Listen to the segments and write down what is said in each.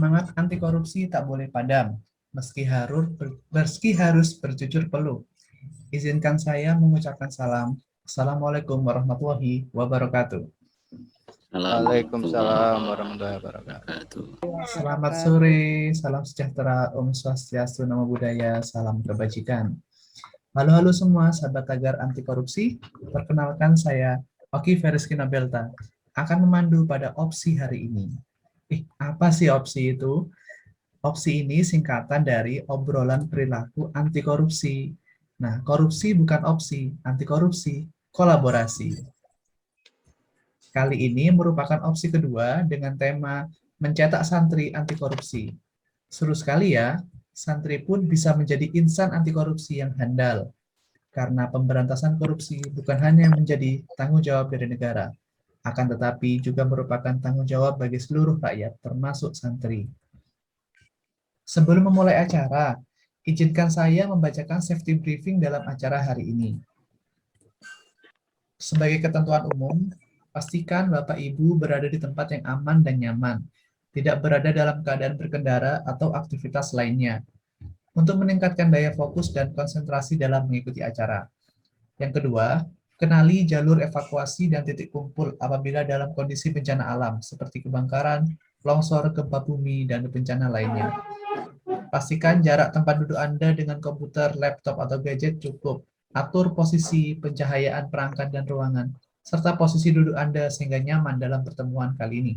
Semangat anti korupsi tak boleh padam, meski harus berjujur peluh. Izinkan saya mengucapkan salam. Assalamualaikum warahmatullahi wabarakatuh. Waalaikumsalam warahmatullahi wabarakatuh. Selamat sore, salam sejahtera, Om Swastiastu, Namo Buddhaya, salam kebajikan. Halo semua, sahabat tagar anti korupsi. Perkenalkan saya, Oki Veriski Nabelta, akan memandu pada opsi hari ini. Apa sih opsi itu? Opsi ini singkatan dari obrolan perilaku anti korupsi. Nah, korupsi bukan opsi, anti korupsi, kolaborasi. Kali ini merupakan opsi kedua dengan tema mencetak santri anti korupsi. Seru sekali ya, santri pun bisa menjadi insan anti korupsi yang handal. Karena pemberantasan korupsi bukan hanya menjadi tanggung jawab dari negara, akan tetapi juga merupakan tanggung jawab bagi seluruh rakyat, termasuk santri. Sebelum memulai acara, izinkan saya membacakan safety briefing dalam acara hari ini. Sebagai ketentuan umum, pastikan Bapak Ibu berada di tempat yang aman dan nyaman, tidak berada dalam keadaan berkendara atau aktivitas lainnya, untuk meningkatkan daya fokus dan konsentrasi dalam mengikuti acara. Yang kedua, kenali jalur evakuasi dan titik kumpul apabila dalam kondisi bencana alam, seperti kebakaran, longsor, gempa bumi, dan bencana lainnya. Pastikan jarak tempat duduk Anda dengan komputer, laptop, atau gadget cukup. Atur posisi pencahayaan perangkat dan ruangan, serta posisi duduk Anda sehingga nyaman dalam pertemuan kali ini.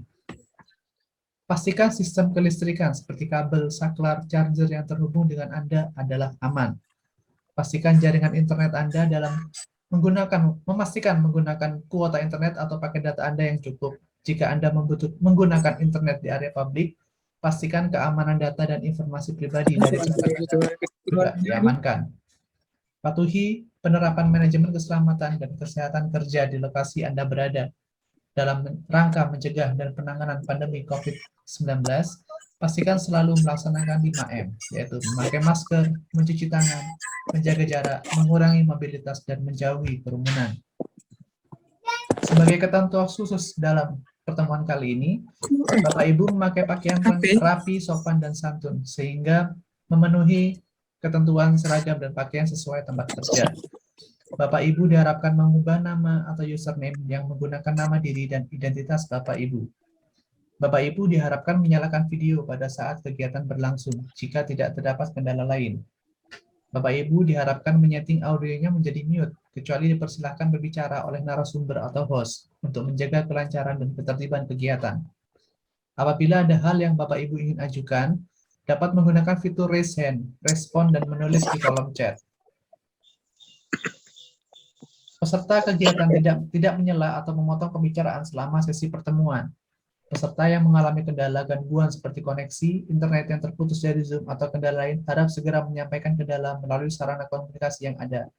Pastikan sistem kelistrikan seperti kabel, saklar, charger yang terhubung dengan Anda adalah aman. Pastikan jaringan internet Anda memastikan menggunakan kuota internet atau paket data Anda yang cukup. Jika Anda menggunakan internet di area publik, pastikan keamanan data dan informasi pribadi dari sumber juga diamankan. Patuhi penerapan manajemen keselamatan dan kesehatan kerja di lokasi Anda berada. Dalam rangka mencegah dan penanganan pandemi COVID-19, pastikan selalu melaksanakan 5M, yaitu memakai masker, mencuci tangan, menjaga jarak, mengurangi mobilitas, dan menjauhi kerumunan. Sebagai ketentuan khusus dalam pertemuan kali ini, Bapak Ibu memakai pakaian rapi, sopan, dan santun, sehingga memenuhi ketentuan seragam dan pakaian sesuai tempat kerja. Bapak Ibu diharapkan mengubah nama atau username yang menggunakan nama diri dan identitas Bapak Ibu. Bapak Ibu diharapkan menyalakan video pada saat kegiatan berlangsung jika tidak terdapat kendala lain. Bapak Ibu diharapkan menyeting audionya menjadi mute, kecuali dipersilahkan berbicara oleh narasumber atau host untuk menjaga kelancaran dan ketertiban kegiatan. Apabila ada hal yang Bapak Ibu ingin ajukan, dapat menggunakan fitur raise hand, respon, dan menulis di kolom chat. Peserta kegiatan tidak menyela atau memotong pembicaraan selama sesi pertemuan. Peserta yang mengalami kendala gangguan seperti koneksi, internet yang terputus dari Zoom, atau kendala lain harap segera menyampaikan kendala melalui sarana komunikasi yang ada.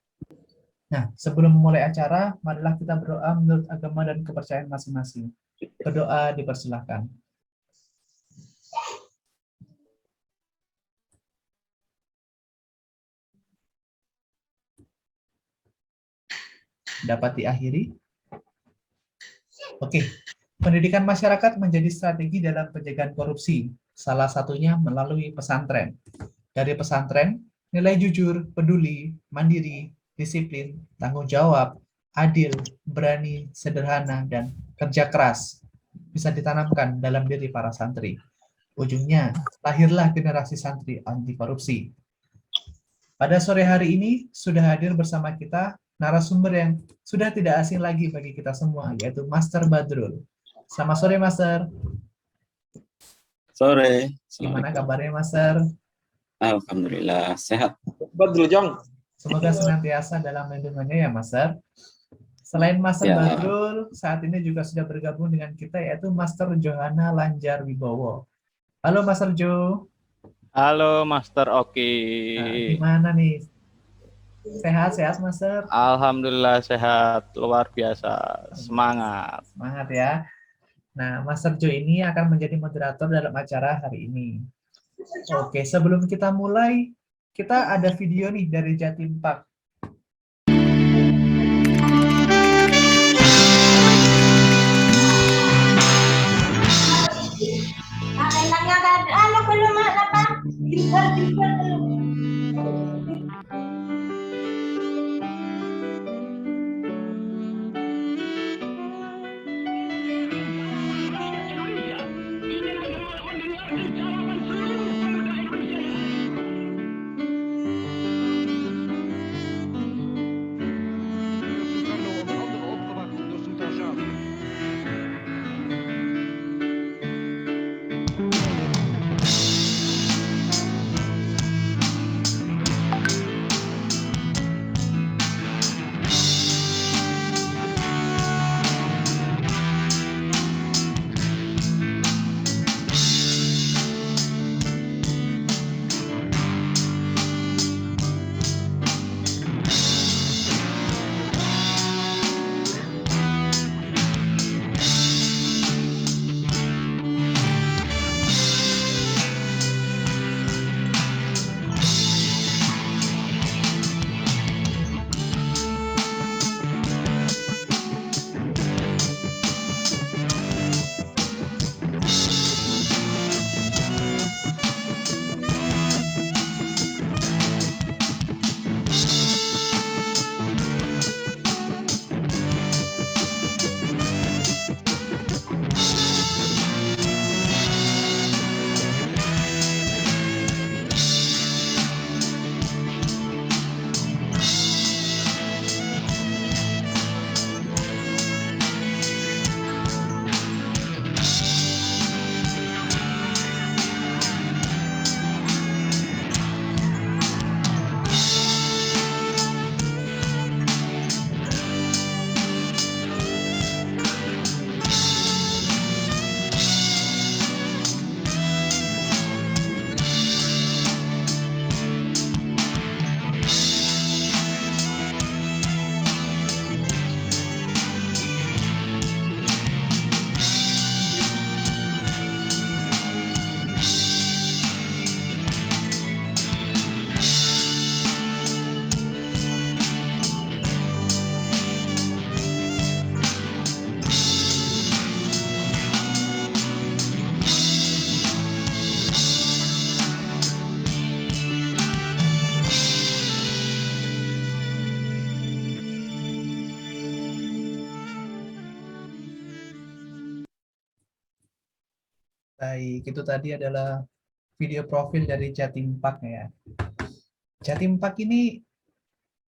Nah, sebelum memulai acara, marilah kita berdoa menurut agama dan kepercayaan masing-masing. Berdoa dipersilahkan. Dapat diakhiri? Oke. Pendidikan masyarakat menjadi strategi dalam pencegahan korupsi, salah satunya melalui pesantren. Dari pesantren, nilai jujur, peduli, mandiri, disiplin, tanggung jawab, adil, berani, sederhana, dan kerja keras bisa ditanamkan dalam diri para santri. Ujungnya, lahirlah generasi santri anti korupsi. Pada sore hari ini, sudah hadir bersama kita narasumber yang sudah tidak asing lagi bagi kita semua, yaitu Master Badrul. Selamat sore, Master. Sore. Gimana kabarnya, Master? Alhamdulillah, sehat. Badrul Jong. Semoga senantiasa dalam lindungannya ya, Master. Selain Master Badrul, saat ini juga sudah bergabung dengan kita, yaitu Master Johana Lanjar Wibowo. Halo, Master Jo. Halo, Master Oki. Nah, gimana nih? Sehat, Master? Alhamdulillah sehat, luar biasa. Semangat. Semangat ya. Nah, Master Jo ini akan menjadi moderator dalam acara hari ini. Oke, sebelum kita mulai, kita ada video nih dari Jatim Park. Enaknya Baik, itu tadi adalah video profil dari Jatim Park ya. Jatim Park ini,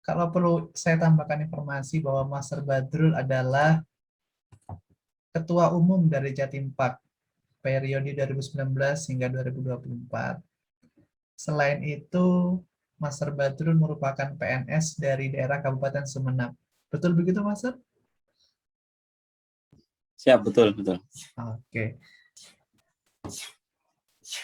kalau perlu saya tambahkan informasi bahwa Master Badrul adalah Ketua Umum dari Jatim Park periode 2019 hingga 2024. Selain itu, Master Badrul merupakan PNS dari daerah Kabupaten Sumeneb. Betul begitu, Master? Siap, betul, betul. Oke.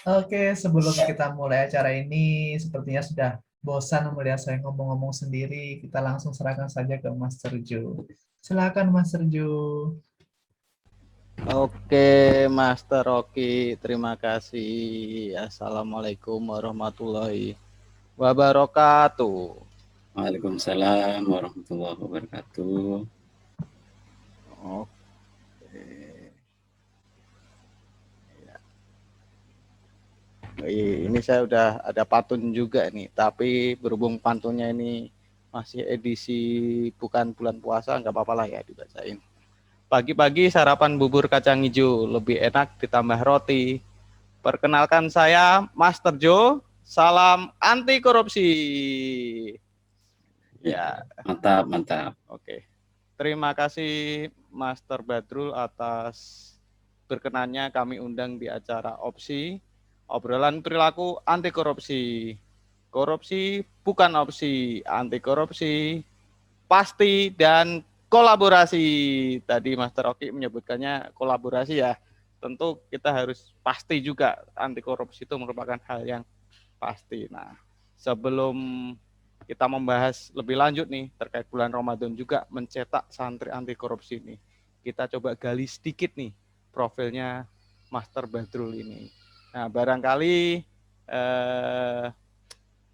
Oke, sebelum kita mulai acara ini, sepertinya sudah bosan melihat saya ngomong-ngomong sendiri. Kita langsung serahkan saja ke Master Jo. Silakan, Master Jo. Oke, Master Oki, terima kasih. Assalamualaikum warahmatullahi wabarakatuh. Waalaikumsalam warahmatullahi wabarakatuh. Oke. Ini saya udah ada pantun juga nih, tapi berhubung pantunnya ini masih edisi bukan bulan puasa, nggak apa-apa lah ya dibacain. Pagi-pagi sarapan bubur kacang hijau, lebih enak ditambah roti. Perkenalkan saya Master Jo, salam anti korupsi. Ya, Mantap, mantap. oke. Terima kasih Master Badrul atas berkenannya kami undang di acara opsi, obrolan perilaku anti korupsi. Korupsi bukan opsi, anti korupsi pasti dan kolaborasi. Tadi Master Oki menyebutkannya kolaborasi ya. Tentu kita harus pasti juga anti korupsi itu merupakan hal yang pasti. Nah, sebelum kita membahas lebih lanjut nih terkait bulan Ramadan juga mencetak santri anti korupsi ini. Kita coba gali sedikit nih profilnya Master Badrul ini. Nah, barangkali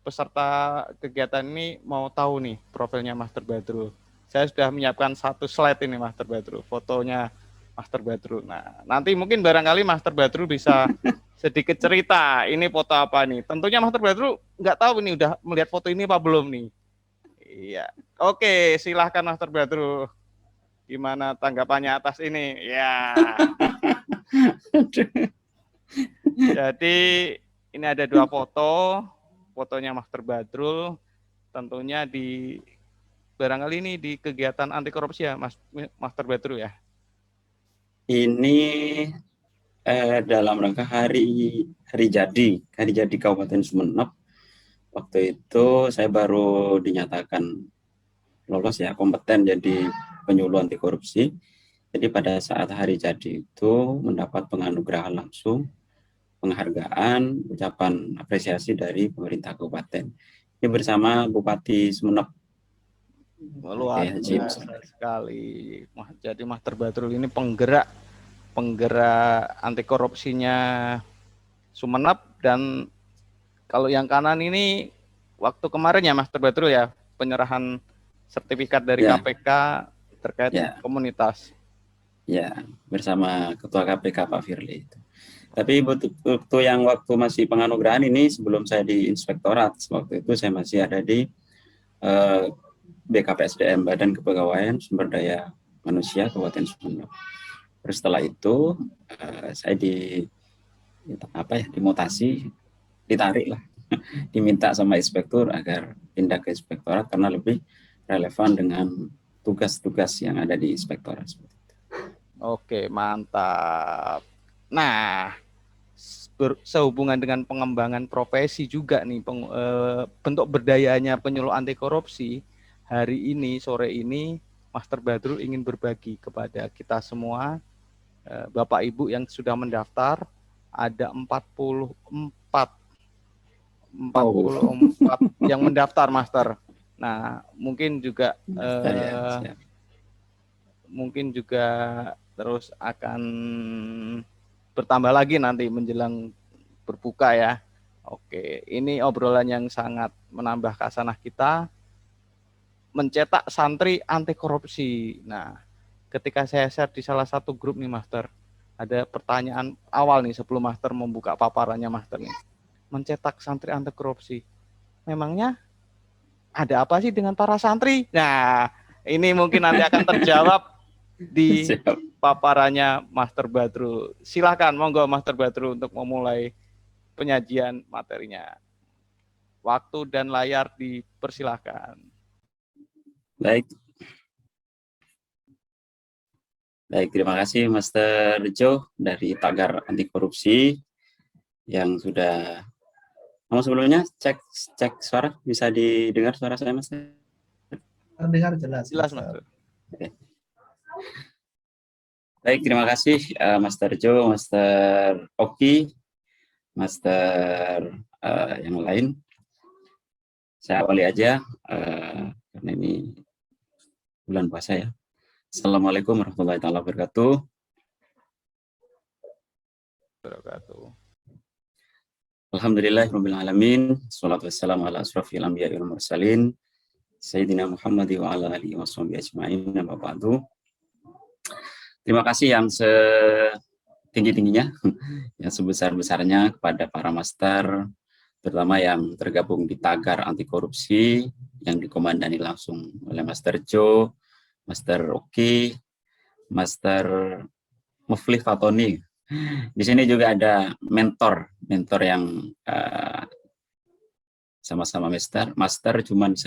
peserta kegiatan ini mau tahu nih profilnya Master Badrul. Saya sudah menyiapkan satu slide ini Master Badrul, fotonya Master Badrul. Nah, nanti mungkin barangkali Master Badrul bisa sedikit cerita ini foto apa nih. Tentunya Master Badrul nggak tahu nih udah melihat foto ini apa belum nih. Iya. Oke, silahkan Master Badrul. Gimana tanggapannya atas ini? Ya. Jadi ini ada dua foto. Fotonya Master Badrul. Tentunya di barangkali ini di kegiatan anti korupsi ya, Master Badrul ya. Ini dalam rangka hari jadi Kabupaten Sumeneb. Waktu itu saya baru dinyatakan lolos ya, kompeten jadi penyuluh anti korupsi. Jadi pada saat hari jadi itu mendapat penganugerahan langsung, penghargaan, ucapan apresiasi dari pemerintah kabupaten. Ini bersama Bupati Sumeneb. Luar biasa sekali. Jadi Master Badrul ini penggerak anti korupsinya Sumeneb, dan kalau yang kanan ini waktu kemarin ya Master Badrul ya, penyerahan sertifikat dari KPK terkait komunitas. Ya, bersama Ketua KPK Pak Firly itu. Tapi waktu masih penganugerahan ini, sebelum saya di inspektorat, waktu itu saya masih ada di BKPSDM, Badan Kepegawaian Sumber Daya Manusia Kabupaten Sumeneb. Terus setelah itu saya dimutasi, ditarik lah, diminta sama inspektur agar pindah ke inspektorat karena lebih relevan dengan tugas-tugas yang ada di inspektorat. Oke, mantap. Nah, sehubungan dengan pengembangan profesi juga nih, bentuk berdayanya penyuluh anti korupsi, hari ini, sore ini, Master Badrul ingin berbagi kepada kita semua, Bapak Ibu yang sudah mendaftar, ada 44 yang mendaftar, Master. Nah, mungkin juga terus akan bertambah lagi nanti menjelang berbuka ya. Oke, ini obrolan yang sangat menambah khasanah kita, mencetak santri anti korupsi. Nah, ketika saya share di salah satu grup nih Master, ada pertanyaan awal nih sebelum Master membuka paparannya Master nih. Mencetak santri anti korupsi, memangnya ada apa sih dengan para santri? Nah, ini mungkin nanti akan terjawab di Siap. paparannya Master Badrul. Silakan, monggo Master Badrul untuk memulai penyajian materinya. Waktu dan layar dipersilahkan. Baik. Baik, terima kasih Master Joe dari Tagar Anti Korupsi yang sudah. Sebelumnya cek suara, bisa didengar suara saya, Mas? Terdengar jelas. Jelas, Master. Master. Oke. Baik, terima kasih Master Joe, Master Oki, Master yang lain. Saya awali aja karena ini bulan puasa ya. Assalamualaikum warahmatullahi wabarakatuh. Alhamdulillahirabbil alamin. Shalatu wassalamu ala asrofil anbiya'i wal mursalin. Sayyidina Muhammad wa ala alihi washabihi ajmain. Amma ba'du. Terima kasih yang setinggi-tingginya, yang sebesar-besarnya kepada para master, terutama yang tergabung di Tagar Anti Korupsi yang dikomandani langsung oleh Master Joe, Master Oki, Master Muflih Fatoni. Di sini juga ada mentor yang sama-sama master, cuman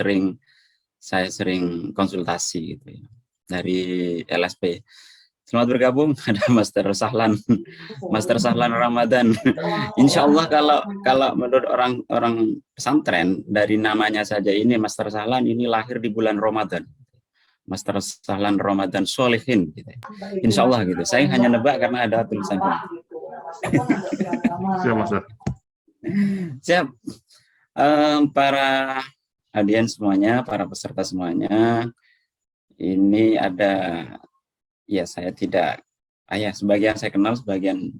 saya sering konsultasi gitu ya, dari LSP. Selamat bergabung, ada Master Sahlan Ramadan. Insya Allah kalau menurut orang pesantren, dari namanya saja ini Master Sahlan ini lahir di bulan Ramadan. Master Sahlan Ramadan Solihin gitu. Insya Allah gitu. Saya hanya nebak karena ada tulisan. Siap, Master. Siap. Para audiens semuanya, para peserta semuanya, ini ada, ya saya tidak, sebagian saya kenal, sebagian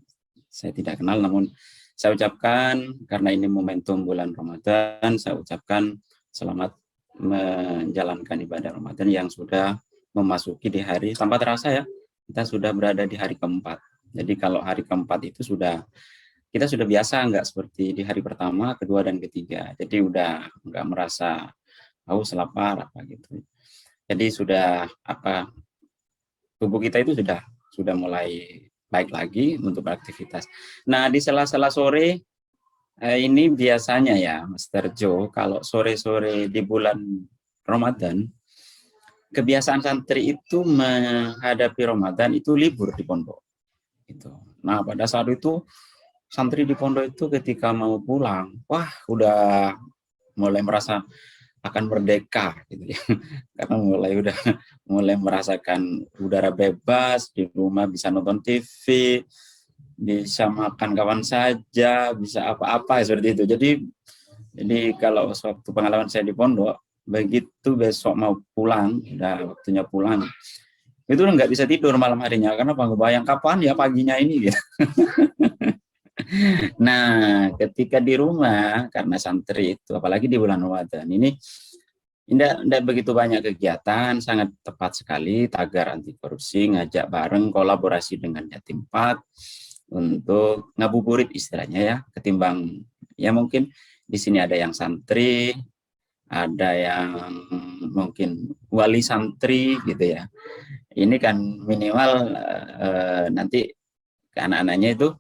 saya tidak kenal, namun saya ucapkan karena ini momentum bulan Ramadan, saya ucapkan selamat menjalankan ibadah Ramadan yang sudah memasuki di hari, tanpa terasa ya, kita sudah berada di hari keempat. Jadi kalau hari keempat itu kita sudah biasa, nggak seperti di hari pertama, kedua, dan ketiga. Jadi udah nggak merasa haus, lapar, apa gitu. Jadi sudah tubuh kita itu sudah mulai baik lagi untuk beraktivitas. Nah, di sela-sela sore ini biasanya ya, Master Joe, kalau sore-sore di bulan Ramadan, kebiasaan santri itu menghadapi Ramadan itu libur di pondok. Gitu. Nah, pada saat itu santri di pondok itu ketika mau pulang, wah udah mulai merasa akan merdeka gitu ya. Karena mulai merasakan udara bebas, di rumah bisa nonton TV, bisa makan kawan saja, bisa apa-apa seperti itu. Jadi kalau waktu pengalaman saya di pondok, begitu besok mau pulang, udah waktunya pulang, itu nggak bisa tidur malam harinya karena bayang kapan ya paginya ini gitu. Nah, ketika di rumah, karena santri itu, apalagi di bulan Ramadan ini, tidak begitu banyak kegiatan, sangat tepat sekali Tagar Anti Korupsi ngajak bareng kolaborasi dengan Jatim 4 untuk ngabuburit istilahnya ya, ketimbang ya mungkin di sini ada yang santri, ada yang mungkin wali santri gitu ya. Ini kan minimal nanti ke anak-anaknya itu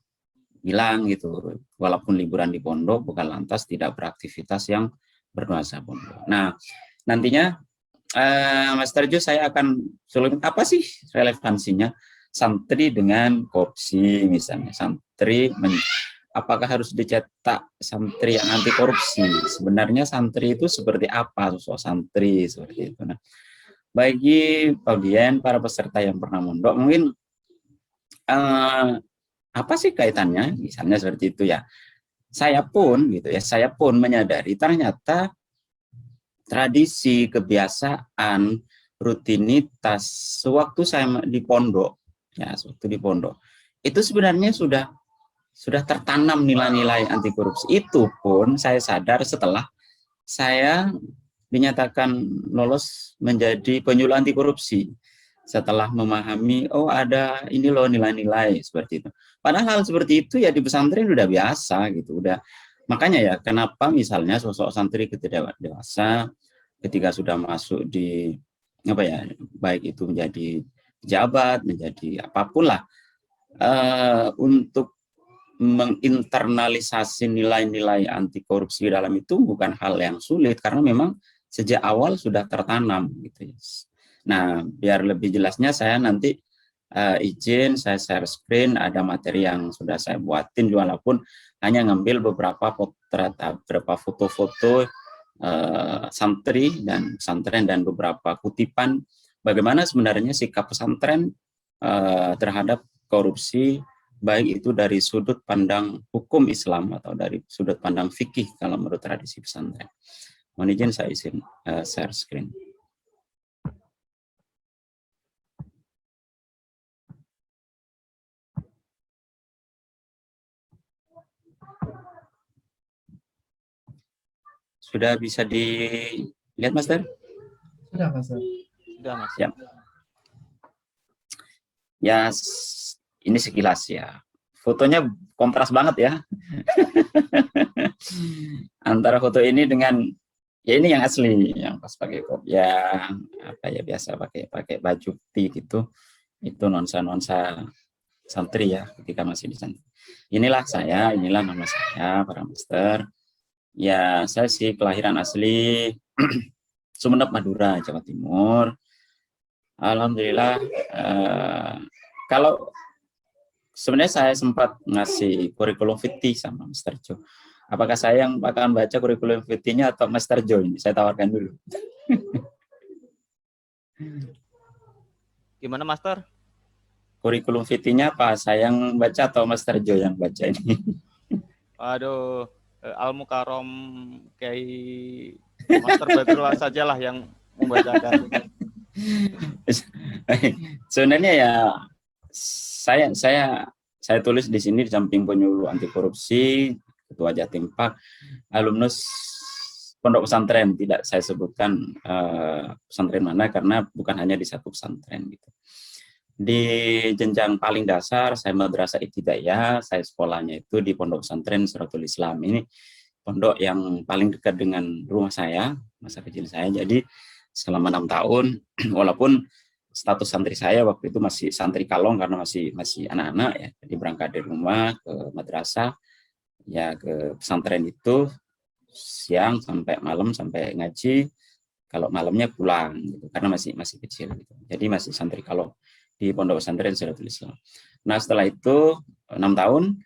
bilang gitu, walaupun liburan di pondok bukan lantas tidak beraktivitas yang bernuansa pondok. Nah, nantinya Master Jo saya akan selalu apa sih relevansinya santri dengan korupsi misalnya. Apakah harus dicetak santri yang anti korupsi? Sebenarnya santri itu seperti apa sosok santri seperti itu. Nah, bagi audien para peserta yang pernah mondok mungkin apa sih kaitannya? Misalnya seperti itu ya. Saya pun menyadari ternyata tradisi, kebiasaan, rutinitas sewaktu saya di pondok, itu sebenarnya sudah tertanam nilai-nilai anti korupsi. Itu pun saya sadar setelah saya dinyatakan lolos menjadi penyuluh anti korupsi. Setelah memahami, oh ada ini loh nilai-nilai seperti itu. Padahal hal seperti itu ya di pesantren udah biasa gitu, udah. Makanya ya kenapa misalnya sosok santri ketika dewasa, ketika sudah masuk di baik itu menjadi pejabat, menjadi apapun lah, untuk menginternalisasi nilai-nilai anti korupsi dalam itu bukan hal yang sulit karena memang sejak awal sudah tertanam gitu ya. Nah, biar lebih jelasnya saya nanti izin saya share screen, ada materi yang sudah saya buatin walaupun hanya ngambil beberapa potret, beberapa foto-foto santri dan pesantren dan beberapa kutipan bagaimana sebenarnya sikap pesantren terhadap korupsi, baik itu dari sudut pandang hukum Islam atau dari sudut pandang fikih kalau menurut tradisi pesantren. Mohon izin saya share screen. Sudah bisa dilihat, Master? Sudah, Master. Sudah, Mas. Ya. Ya, ini sekilas ya. Fotonya kontras banget ya. Antara foto ini dengan ya ini yang asli, yang pas pakai kopiah, apa ya biasa pakai baju putih gitu. Itu nuansa santri ya ketika masih di sana. Inilah saya, inilah nama saya, para master. Ya, saya sih kelahiran asli Sumeneb, Madura, Jawa Timur. Alhamdulillah, kalau sebenarnya saya sempat ngasih kurikulum vitae sama Master Jo. Apakah saya yang akan baca kurikulum vitae-nya atau Master Jo ini? Saya tawarkan dulu. Gimana, Master? Kurikulum vitae-nya apa? Saya yang baca atau Master Jo yang baca ini? Waduh, Al-Mukarram Kiai Master Badrul sajalah yang membacakan. Sebenarnya ya saya tulis di sini di samping penyuluh anti korupsi, ketua Jatimpak, alumnus pondok pesantren, tidak saya sebutkan pesantren mana karena bukan hanya di satu pesantren gitu. Di jenjang paling dasar saya madrasah ibtidaiyah, saya sekolahnya itu di pondok pesantren Suratul Islam. Ini pondok yang paling dekat dengan rumah saya, masa kecil saya. Jadi selama 6 tahun, walaupun status santri saya waktu itu masih santri kalong karena masih anak-anak ya. Jadi berangkat dari rumah ke madrasah, ya ke pesantren itu siang sampai malam sampai ngaji. Kalau malamnya pulang gitu karena masih kecil gitu. Jadi masih santri kalong di pondok pesantren Suratul Islam. Nah, setelah itu 6 tahun,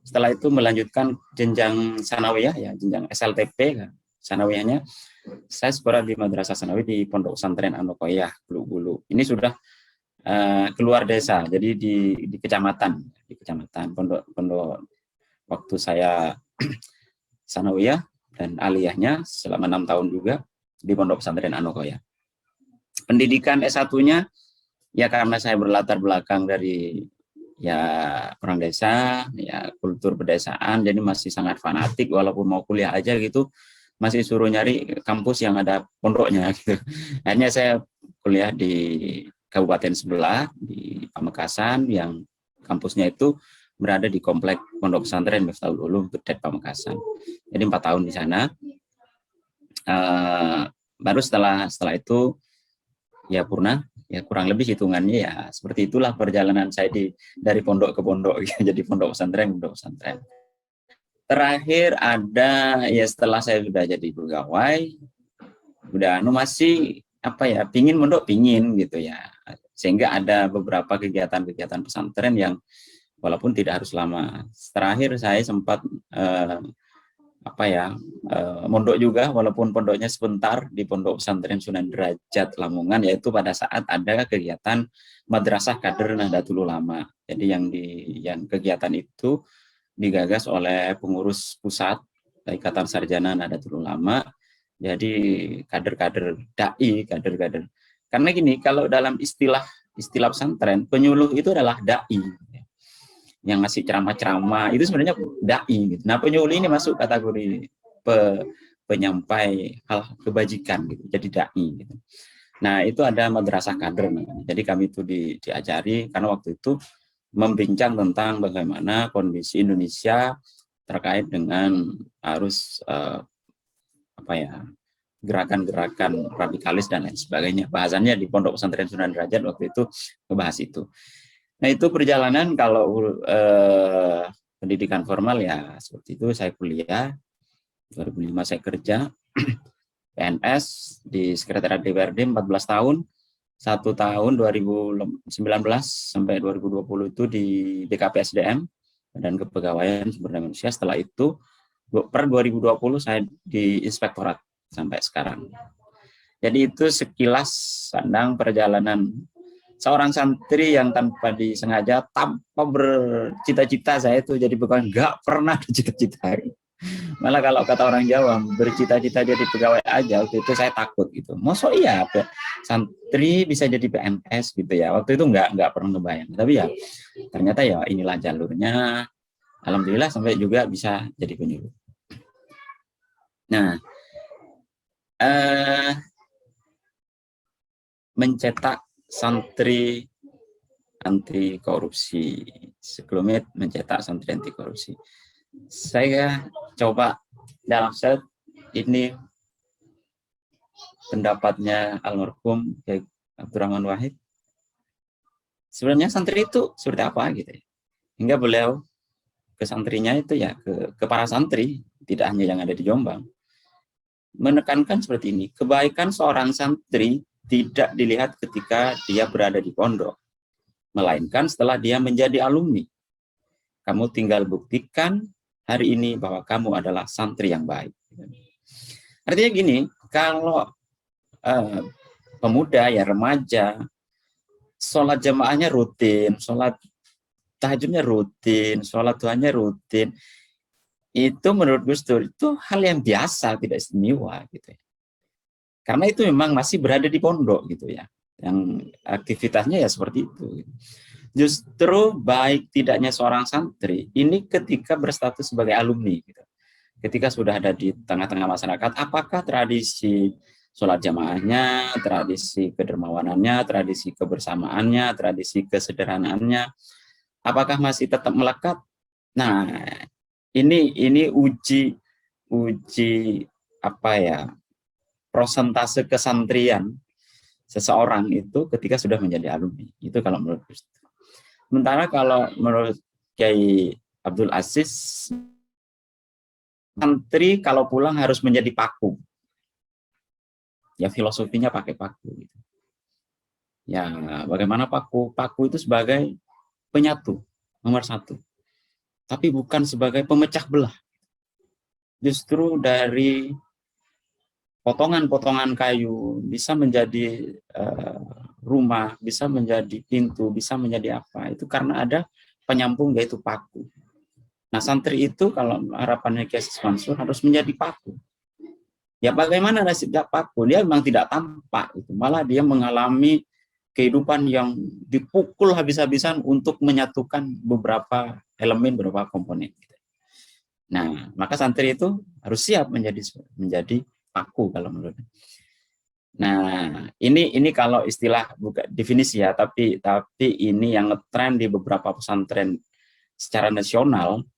setelah itu melanjutkan jenjang sanawiyah ya, jenjang SLTP kan. Sanawiyahnya saya sekolah di Madrasah Sanawi di Pondok Pesantren Anokoyah Bulu. Ini sudah keluar desa, jadi di kecamatan pondok waktu saya sanawiyah dan aliyahnya selama 6 tahun juga di Pondok Pesantren Anokoyah. Pendidikan S1-nya ya karena saya berlatar belakang dari ya orang desa, ya kultur pedesaan, jadi masih sangat fanatik walaupun mau kuliah aja gitu masih suruh nyari kampus yang ada pondoknya gitu. Akhirnya saya kuliah di kabupaten sebelah di Pamekasan yang kampusnya itu berada di komplek Pondok Pesantren Miftahul Ulum Butet Pamekasan. Jadi 4 tahun di sana. Baru setelah itu ya purna, ya kurang lebih hitungannya ya seperti itulah perjalanan saya dari pondok ke pondok jadi pondok pesantren. Terakhir ada ya setelah saya sudah jadi pegawai, udah masih apa ya pingin gitu ya, sehingga ada beberapa kegiatan pesantren yang walaupun tidak harus lama. Terakhir saya sempat mondok juga walaupun pondoknya sebentar di Pondok Pesantren Sunan Derajat Lamongan, yaitu pada saat ada kegiatan Madrasah Kader Nahdlatul Ulama. Jadi yang kegiatan itu digagas oleh pengurus pusat Ikatan Sarjana Nahdlatul Ulama. Jadi kader-kader dai, kader-kader. Karena gini, kalau dalam istilah pesantren, penyuluh itu adalah dai. Yang ngasih ceramah-ceramah itu sebenarnya dai gitu. Nah, penyuluh ini masuk kategori penyampai hal kebajikan gitu. Jadi dai gitu. Nah, itu ada madrasah kader namanya. Jadi kami itu diajari karena waktu itu membincang tentang bagaimana kondisi Indonesia terkait dengan arus gerakan-gerakan radikalis dan lain sebagainya. Bahasannya di Pondok Pesantren Sunan Derajat waktu itu membahas itu. Nah, itu perjalanan kalau pendidikan formal ya seperti itu. Saya kuliah 2005, saya kerja PNS di Sekretariat DPRD 14 tahun. 1 tahun 2019 sampai 2020 itu di BKPSDM dan Kepegawaian Sumber Daya Manusia. Setelah itu per 2020 saya di Inspektorat sampai sekarang. Jadi itu sekilas pandang perjalanan seorang santri yang tanpa disengaja, tanpa bercita-cita saya itu jadi pegawai, nggak pernah bercita-cita. Malah kalau kata orang Jawa, bercita-cita jadi pegawai aja, waktu itu saya takut gitu. Masa iya santri bisa jadi PNS gitu ya. Waktu itu nggak pernah kebayang. Tapi ya ternyata ya inilah jalurnya. Alhamdulillah sampai juga bisa jadi penyuluh. Nah, mencetak santri anti korupsi. Sebelumnya mencetak santri anti korupsi. Saya coba dalam set ini pendapatnya almarhum Kiai Abdurrahman Wahid. Sebenarnya santri itu seperti apa gitu ya. Hingga beliau ke santrinya itu ya ke para santri, tidak hanya yang ada di Jombang, menekankan seperti ini, kebaikan seorang santri tidak dilihat ketika dia berada di pondok, melainkan setelah dia menjadi alumni. Kamu tinggal buktikan hari ini bahwa kamu adalah santri yang baik. Artinya gini, kalau pemuda ya remaja, sholat jamaahnya rutin, sholat tahajudnya rutin, sholat duhanya rutin, itu menurut Gus Dur itu hal yang biasa, tidak istimewa gitu ya. Karena itu memang masih berada di pondok gitu ya, yang aktivitasnya ya seperti itu. Justru baik tidaknya seorang santri ini ketika berstatus sebagai alumni gitu. Ketika sudah ada di tengah-tengah masyarakat, apakah tradisi sholat jamaahnya, tradisi kedermawanannya, tradisi kebersamaannya, tradisi kesederhanaannya, apakah masih tetap melekat? Nah, ini uji apa ya, prosentase kesantrian seseorang itu ketika sudah menjadi alumni. Itu kalau menurut Gus. Sementara kalau menurut Kiai Abdul Aziz, santri kalau pulang harus menjadi paku. Ya filosofinya pakai paku. Gitu. Ya bagaimana paku? Paku itu sebagai penyatu, nomor 1. Tapi bukan sebagai pemecah belah. Justru dari potongan-potongan kayu bisa menjadi rumah, bisa menjadi pintu, bisa menjadi apa. Itu karena ada penyambung yaitu paku. Nah, santri itu kalau harapannya Kiai Mansur harus menjadi paku. Ya bagaimana nasibnya paku? Dia memang tidak tampak, itu malah dia mengalami kehidupan yang dipukul habis-habisan untuk menyatukan beberapa elemen, beberapa komponen. Nah, maka santri itu harus siap menjadi paku kalau menurut. Nah, ini kalau istilah bukan definisi ya, tapi ini yang ngetren di beberapa pesantren secara nasional.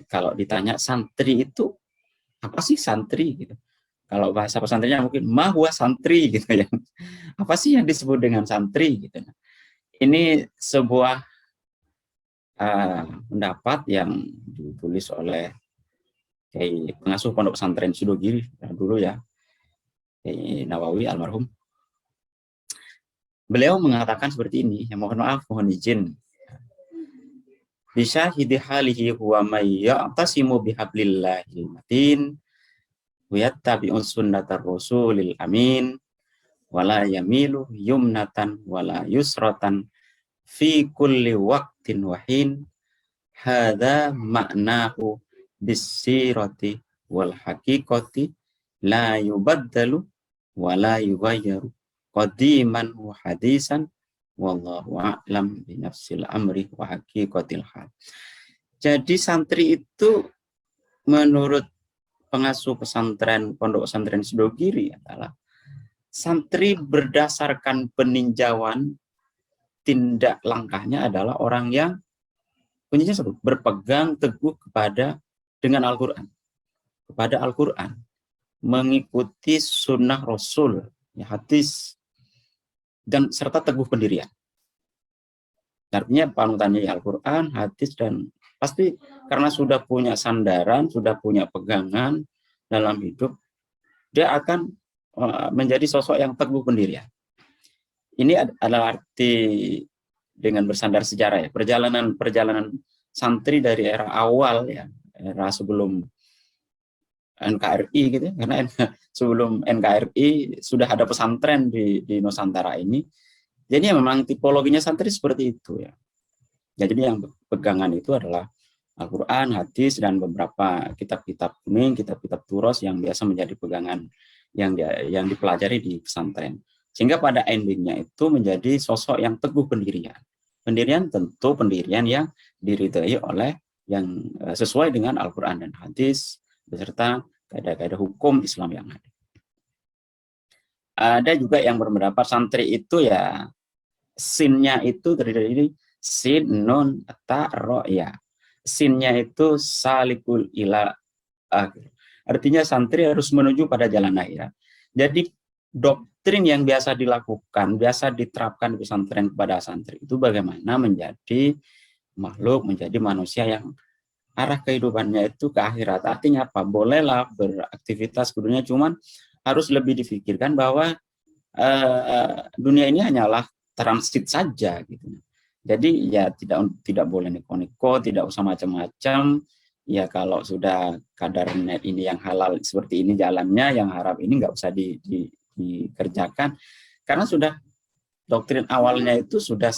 Kalau ditanya santri itu apa sih santri gitu? Kalau bahasa pesantrennya mungkin mahwa santri gitu ya. Apa sih yang disebut dengan santri gitu? Ini sebuah pendapat yang ditulis oleh pengasuh Pondok Pesantren Sidogiri dulu ya, Nawawi almarhum. Beliau mengatakan seperti ini, yang mohon maaf, mohon izin. Bisyahidi halihi huwa may ya'tasimu bihablillahil matin wa yattabi'un sunnatar rasulil amin wala yamilu yumnatan wala yusratan fi kulli waqtin wahin hadza ma'nahu bisirati wal haqiqati la yubaddalu wa la yughayyaru qadiman wa hadisan wallahu a'lam bi nafsil amri wa haqiqatil hal. Jadi santri itu menurut pengasuh pesantren Pondok Pesantren Sidogiri adalah santri berdasarkan peninjauan tindak langkahnya adalah orang yang kuncinya berpegang teguh kepada dengan Al-Quran. kepada Al-Quran, mengikuti sunnah Rasul, ya, hadis, dan serta teguh pendirian. Artinya panutannya ya Al-Quran, hadis, dan pasti karena sudah punya sandaran, sudah punya pegangan dalam hidup, dia akan menjadi sosok yang teguh pendirian. Ini adalah arti dengan bersandar sejarah, ya, perjalanan santri dari era awal, ya, era sebelum NKRI gitu, karena sebelum NKRI sudah ada pesantren di Nusantara ini. Jadi memang tipologinya santri seperti itu, ya. Jadi yang pegangan itu adalah Al-Quran, hadis, dan beberapa kitab-kitab kuning, kitab-kitab turos yang biasa menjadi pegangan yang dipelajari di pesantren. Sehingga pada endingnya itu menjadi sosok yang teguh pendirian. Pendirian tentu pendirian yang diridhai oleh yang sesuai dengan Al-Quran dan hadis, beserta kaidah-kaidah hukum Islam yang ada. Ada juga yang berpendapat santri itu ya sinnya itu terdiri dari sin, nun, ta, ro, ya. Sinnya itu salikul ila akhir. Artinya santri harus menuju pada jalan akhirat. Jadi doktrin yang biasa dilakukan, biasa diterapkan di pesantren kepada santri itu bagaimana menjadi makhluk, menjadi manusia yang arah kehidupannya itu ke akhirat. Artinya apa? Bolehlah beraktivitas dunia, cuman harus lebih difikirkan bahwa dunia ini hanyalah transit saja gitu. Jadi ya tidak boleh neko-neko, tidak usah macam-macam. Ya kalau sudah kadar net ini yang halal seperti ini jalannya, yang haram ini nggak usah dikerjakan, karena sudah doktrin awalnya itu sudah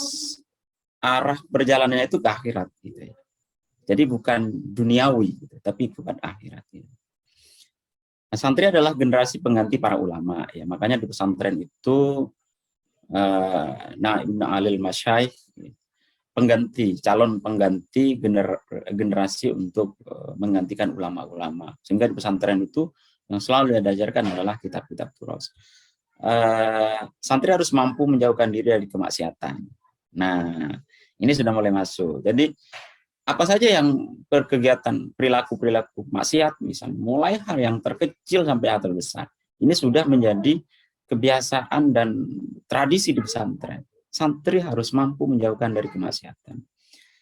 arah perjalanannya itu ke akhirat gitu ya. Jadi bukan duniawi, gitu, tapi kepada akhirat. Gitu. Nah, santri adalah generasi pengganti para ulama, ya. Makanya di pesantren itu Ibn Alil Masyaikh, calon pengganti generasi untuk menggantikan ulama-ulama. Sehingga di pesantren itu yang selalu diajarkan adalah kitab-kitab turos. Santri harus mampu menjauhkan diri dari kemaksiatan. Nah, ini sudah mulai masuk. Jadi apa saja yang berkegiatan perilaku maksiat, misalnya mulai hal yang terkecil sampai hal terbesar, ini sudah menjadi kebiasaan dan tradisi di pesantren. Santri harus mampu menjauhkan dari kemaksiatan.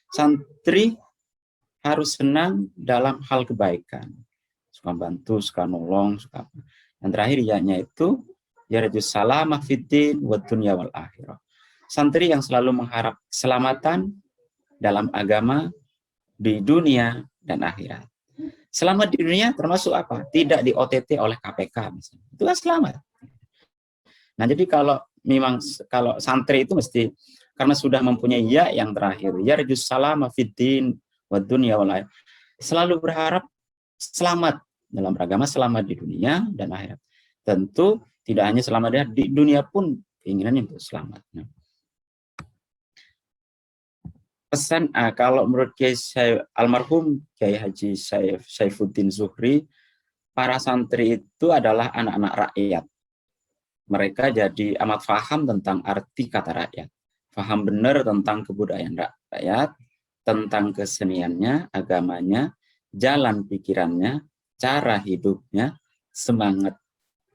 Santri harus senang dalam hal kebaikan, suka bantu, suka nolong, suka apa. Yang terakhir itu yarjus salamah fiddin wa dunya wal akhirah. Santri yang selalu mengharap keselamatan dalam agama, di dunia dan akhirat. Selamat di dunia termasuk apa? Tidak di OTT oleh KPK misalnya. Itulah selamat. Nah, jadi kalau santri itu mesti karena sudah mempunyai ya yang terakhir, yarjus salama fiddin wa dunya wal akhirah. Selalu berharap selamat dalam beragama, selamat di dunia dan akhirat. Tentu tidak hanya selamat di dunia pun keinginannya untuk selamat. Nah, pesan kalau menurut almarhum Kiai Haji Saifuddin Zuhri, para santri itu adalah anak-anak rakyat. Mereka jadi amat paham tentang arti kata rakyat, paham benar tentang kebudayaan rakyat, tentang keseniannya, agamanya, jalan pikirannya, cara hidupnya, semangat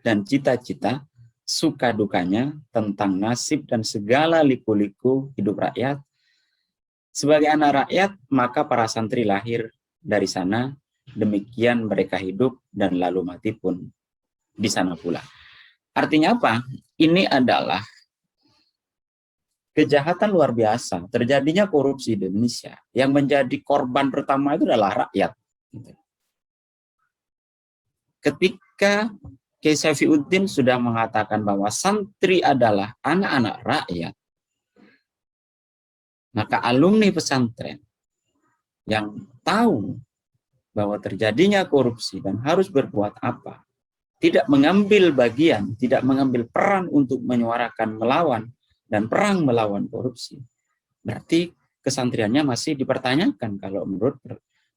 dan cita-cita, suka dukanya, tentang nasib dan segala liku-liku hidup rakyat. Sebagai anak rakyat, maka para santri lahir dari sana, demikian mereka hidup dan lalu mati pun di sana pula. Artinya apa? Ini adalah kejahatan luar biasa, terjadinya korupsi di Indonesia. Yang menjadi korban pertama itu adalah rakyat. Ketika Kiai Saifuddin sudah mengatakan bahwa santri adalah anak-anak rakyat, maka alumni pesantren yang tahu bahwa terjadinya korupsi dan harus berbuat apa, tidak mengambil bagian, tidak mengambil peran untuk menyuarakan melawan dan perang melawan korupsi, berarti kesantriannya masih dipertanyakan kalau menurut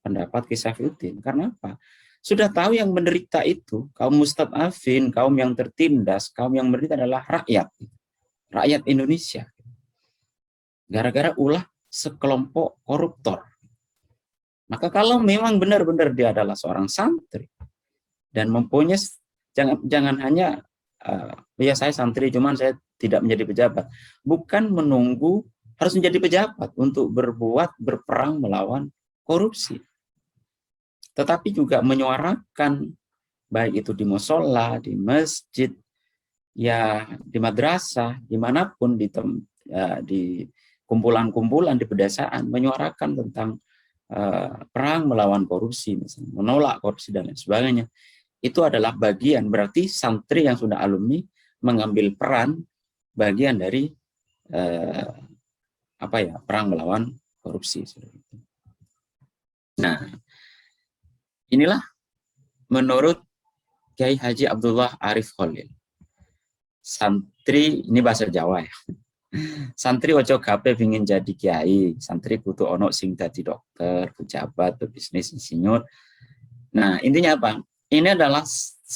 pendapat Kiai Saifuddin. Karena apa? Sudah tahu yang menderita itu kaum mustadafin, kaum yang tertindas, kaum yang menderita adalah rakyat Indonesia. Gara-gara ulah sekelompok koruptor. Maka kalau memang benar-benar dia adalah seorang santri, dan mempunyai, jangan hanya ya saya santri cuman saya tidak menjadi pejabat, bukan menunggu harus menjadi pejabat untuk berperang melawan korupsi, tetapi juga menyuarakan baik itu di musola, di masjid, ya di madrasah, dimanapun di kumpulan-kumpulan di pedesaan, menyuarakan tentang perang melawan korupsi, misalnya, menolak korupsi dan lain sebagainya. Itu adalah bagian, berarti santri yang sudah alumni mengambil peran bagian dari perang melawan korupsi. Nah, inilah menurut Kiai Haji Abdullah Arif Khalil. Santri, ini bahasa Jawa ya. Santri ojo kabeh ingin jadi kiai, santri kudu ono sing dadi dokter, pejabat, pebisnis, insinyur. Nah, intinya apa? Ini adalah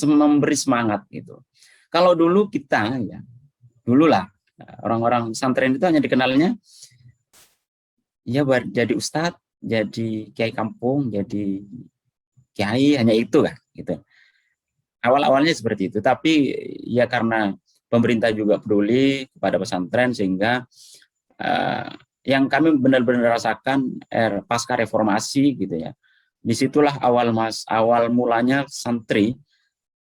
memberi semangat gitu. Kalau dulu kita ya, dululah orang-orang pesantren itu hanya dikenalnya ya jadi ustadz, jadi kiai kampung, jadi kiai, hanya itu kan gitu. Awal-awalnya seperti itu, tapi ya karena pemerintah juga peduli kepada pesantren sehingga yang kami benar-benar rasakan pasca reformasi gitu ya. Disitulah awal mulanya santri,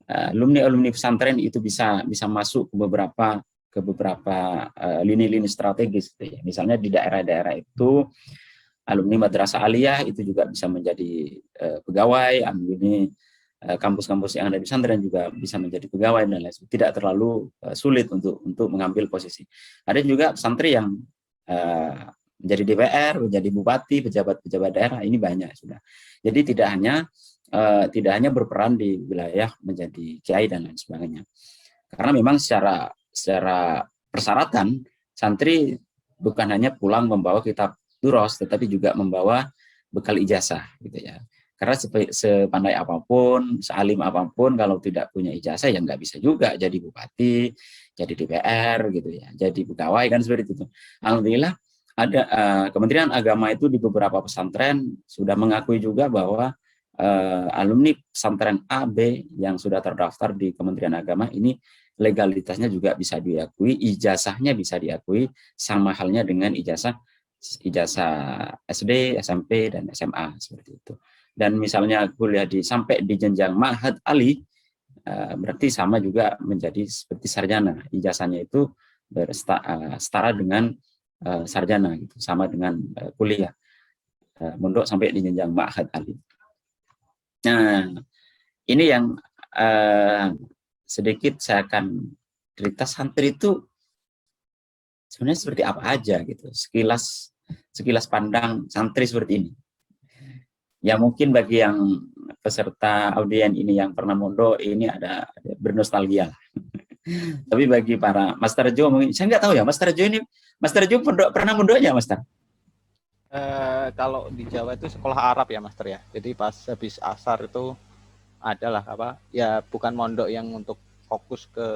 alumni pesantren itu bisa masuk ke beberapa lini-lini strategis gitu ya. Misalnya di daerah-daerah itu alumni madrasah aliyah itu juga bisa menjadi pegawai, alumni kampus-kampus yang ada di pesantren juga bisa menjadi pegawai dan lain sebagainya. Tidak terlalu sulit untuk mengambil posisi. Ada juga santri yang menjadi DPR, menjadi bupati, pejabat-pejabat daerah, ini banyak sudah. Jadi tidak hanya berperan di wilayah menjadi kiai dan lain sebagainya. Karena memang secara persyaratan santri bukan hanya pulang membawa kitab duros, tetapi juga membawa bekal ijazah gitu ya. Karena sepandai apapun, sealim apapun, kalau tidak punya ijazah ya nggak bisa juga jadi bupati, jadi DPR gitu ya, jadi pegawai kan seperti itu. Alhamdulillah ada Kementerian Agama itu di beberapa pesantren sudah mengakui juga bahwa alumni pesantren A, B yang sudah terdaftar di Kementerian Agama ini legalitasnya juga bisa diakui, ijazahnya bisa diakui, sama halnya dengan ijazah SD, SMP, dan SMA seperti itu. Dan misalnya kuliah sampai di jenjang Ma'had Ali, berarti sama juga menjadi seperti sarjana. Ijazahnya itu setara dengan sarjana, gitu, sama dengan kuliah. Mondok sampai di jenjang Ma'had Ali. Nah, ini yang sedikit saya akan cerita santri itu sebenarnya seperti apa aja gitu. Sekilas pandang santri seperti ini. Ya mungkin bagi yang peserta audien ini yang pernah mondok ini ada bernostalgia. Tapi bagi para Master Jo mungkin saya nggak tahu ya, Master Jo pernah mondoknya Master? Kalau di Jawa itu sekolah Arab ya Master ya. Jadi pas habis asar itu adalah ya bukan mondok yang untuk fokus ke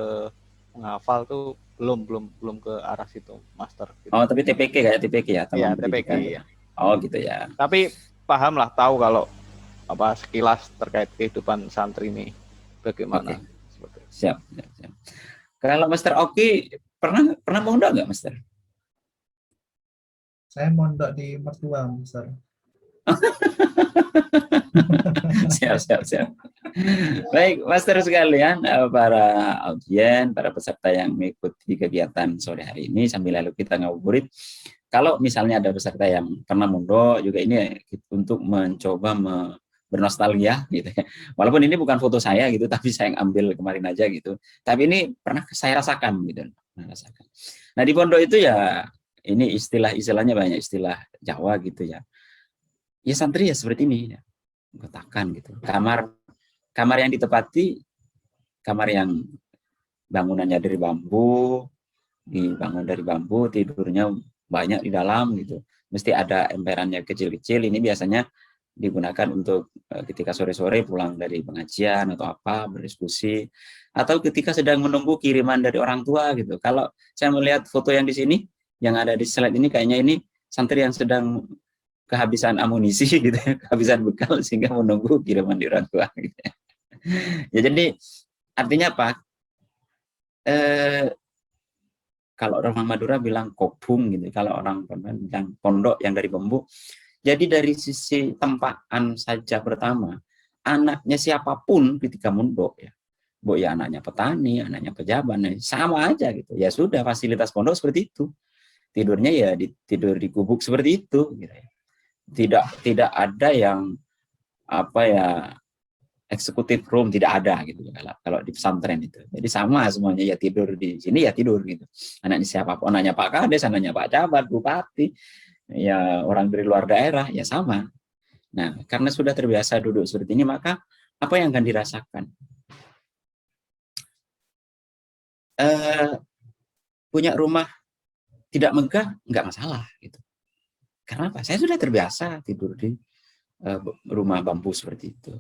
menghafal tuh belum ke arah situ Master. Gitu. Oh tapi TPK kayak TPK ya? Iya TPK ya. Oh gitu ya. Tapi paham lah, tahu kalau sekilas terkait kehidupan santri ini bagaimana. Okay. Siap. Kalau Master Oki pernah mondok nggak Master? Saya mondok di mertua, Master. Siap. Baik, Master sekalian, para audien, para peserta yang mengikuti kegiatan sore hari ini sambil lalu kita ngabuburit. Kalau misalnya ada peserta yang pernah mondok juga ini untuk mencoba bernostalgia gitu. Walaupun ini bukan foto saya gitu, tapi saya ambil kemarin aja gitu. Tapi ini pernah saya rasakan gitu. Nah di pondok itu ya ini istilahnya banyak istilah Jawa gitu ya. Ya santri ya seperti ini ya. Kotakan gitu. Kamar yang ditempati kamar yang bangunannya dari bambu, dibangun dari bambu, tidurnya banyak di dalam gitu. Mesti ada emperannya kecil-kecil. Ini biasanya digunakan untuk ketika sore-sore pulang dari pengajian atau apa, berdiskusi, atau ketika sedang menunggu kiriman dari orang tua gitu. Kalau saya melihat foto yang di sini, yang ada di slide ini kayaknya ini santri yang sedang kehabisan amunisi gitu ya, kehabisan bekal sehingga menunggu kiriman dari orang tua gitu ya. Ya, jadi artinya apa? Kalau orang Madura bilang kopung gitu, kalau orang bilang pondok yang dari bambu. Jadi dari sisi tempaan saja pertama, anaknya siapapun ketika mondok ya, bu ya anaknya petani, anaknya pejabat, sama aja gitu. Ya sudah, fasilitas pondok seperti itu. Tidurnya ya tidur di gubuk seperti itu gitu ya. Tidak ada yang apa ya, eksekutif room, tidak ada gitu kalau di pesantren itu. Jadi sama semuanya, ya tidur di sini ya tidur gitu. Anaknya siapapun, anaknya Pak Kades, anaknya Pak Camat, Bupati, ya orang dari luar daerah ya sama. Nah, karena sudah terbiasa duduk seperti ini, maka apa yang akan dirasakan? Punya rumah tidak megah nggak masalah gitu. Karena apa? Saya sudah terbiasa tidur di rumah bambu seperti itu.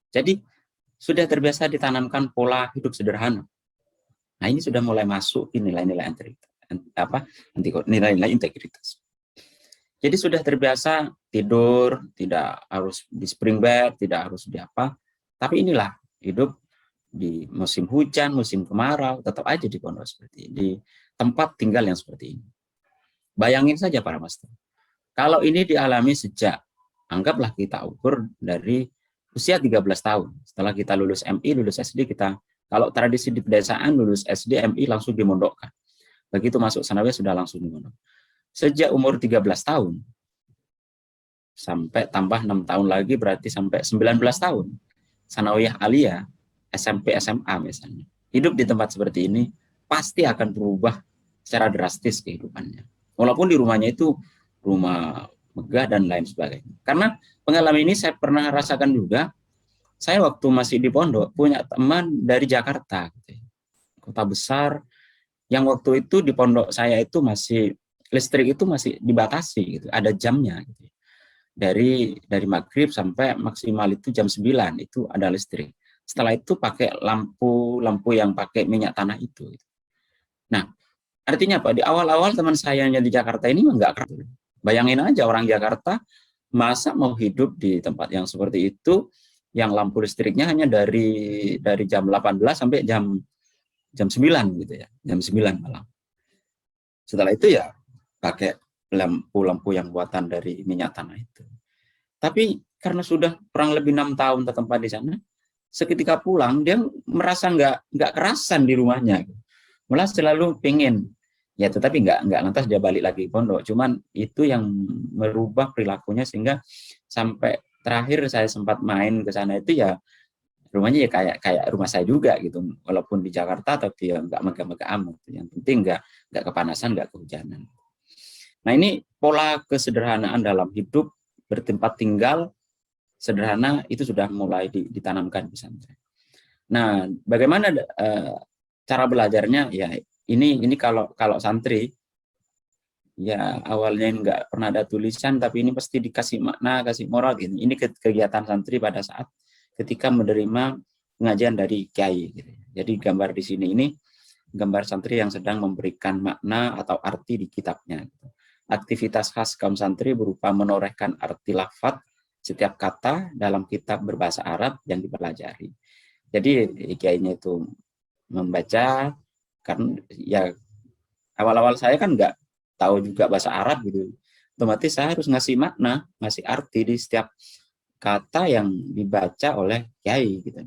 Jadi sudah terbiasa ditanamkan pola hidup sederhana. Nah, ini sudah mulai masuk di nilai-nilai nilai-nilai integritas. Jadi sudah terbiasa tidur, tidak harus di spring bed, tidak harus di apa. Tapi inilah hidup di musim hujan, musim kemarau, tetap aja di pondok seperti ini, di tempat tinggal yang seperti ini. Bayangin saja para master. Kalau ini dialami sejak, anggaplah kita ukur dari usia 13 tahun. Setelah kita lulus MI, lulus SD, kita, kalau tradisi di pedesaan, lulus SD, MI langsung dimondokkan. Begitu masuk sanawiyah sudah langsung dimondok. Sejak umur 13 tahun, sampai tambah 6 tahun lagi, berarti sampai 19 tahun. Sanawiyah aliyah, SMP, SMA misalnya. Hidup di tempat seperti ini, pasti akan berubah secara drastis kehidupannya. Walaupun di rumahnya itu rumah megah dan lain sebagainya. Karena pengalaman ini saya pernah rasakan juga. Saya waktu masih di pondok punya teman dari Jakarta, kota besar, yang waktu itu di pondok saya itu masih listrik itu masih dibatasi, gitu, ada jamnya. Gitu. Dari maghrib sampai maksimal itu jam 9 itu ada listrik. Setelah itu pakai lampu yang pakai minyak tanah itu. Nah, artinya apa? Di awal-awal teman saya yang di Jakarta ini enggak keren. Bayangin aja orang Jakarta masa mau hidup di tempat yang seperti itu, yang lampu listriknya hanya dari jam 18 sampai jam 9 gitu ya, jam 9 malam. Setelah itu ya pakai lampu-lampu yang buatan dari minyak tanah itu. Tapi karena sudah kurang lebih 6 tahun tertempat di sana, seketika pulang dia merasa nggak kerasan di rumahnya, malah selalu pengen. Ya, tetapi nggak lantas dia balik lagi ke pondok. Cuman itu yang merubah perilakunya sehingga sampai terakhir saya sempat main ke sana itu ya rumahnya ya kayak rumah saya juga gitu. Walaupun di Jakarta tapi ya nggak megah-megah amat. Yang penting nggak kepanasan, nggak kehujanan. Nah, ini pola kesederhanaan dalam hidup, bertempat tinggal sederhana itu sudah mulai ditanamkan di pesantren. Nah, bagaimana cara belajarnya? Ya, ini kalau santri ya awalnya nggak pernah ada tulisan, tapi ini pasti dikasih makna, kasih moral gitu. Ini kegiatan santri pada saat ketika menerima pengajian dari kiai. Gitu. Jadi gambar di sini ini gambar santri yang sedang memberikan makna atau arti di kitabnya. Aktivitas khas kaum santri berupa menorehkan arti lafadz setiap kata dalam kitab berbahasa Arab yang dipelajari. Jadi kiainya itu membaca, kan ya awal-awal saya kan nggak tahu juga bahasa Arab gitu, otomatis saya harus ngasih makna, ngasih arti di setiap kata yang dibaca oleh kiai gitu.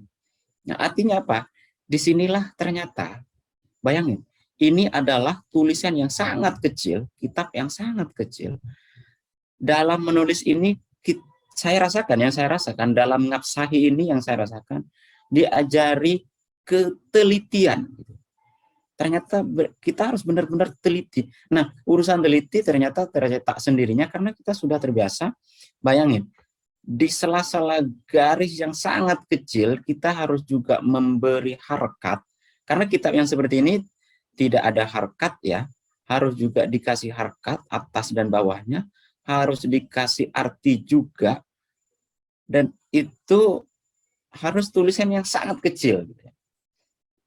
Nah, artinya apa? Disinilah ternyata, bayangin, ini adalah tulisan yang sangat kecil, kitab yang sangat kecil. Dalam menulis ini saya rasakan dalam ngapsahi ini yang saya rasakan diajari ketelitian. Ternyata kita harus benar-benar teliti. Nah, urusan teliti ternyata tercetak sendirinya karena kita sudah terbiasa. Bayangin, di sela-sela garis yang sangat kecil, kita harus juga memberi harkat. Karena kitab yang seperti ini tidak ada harkat ya, harus juga dikasih harkat atas dan bawahnya, harus dikasih arti juga, dan itu harus tulisan yang sangat kecil.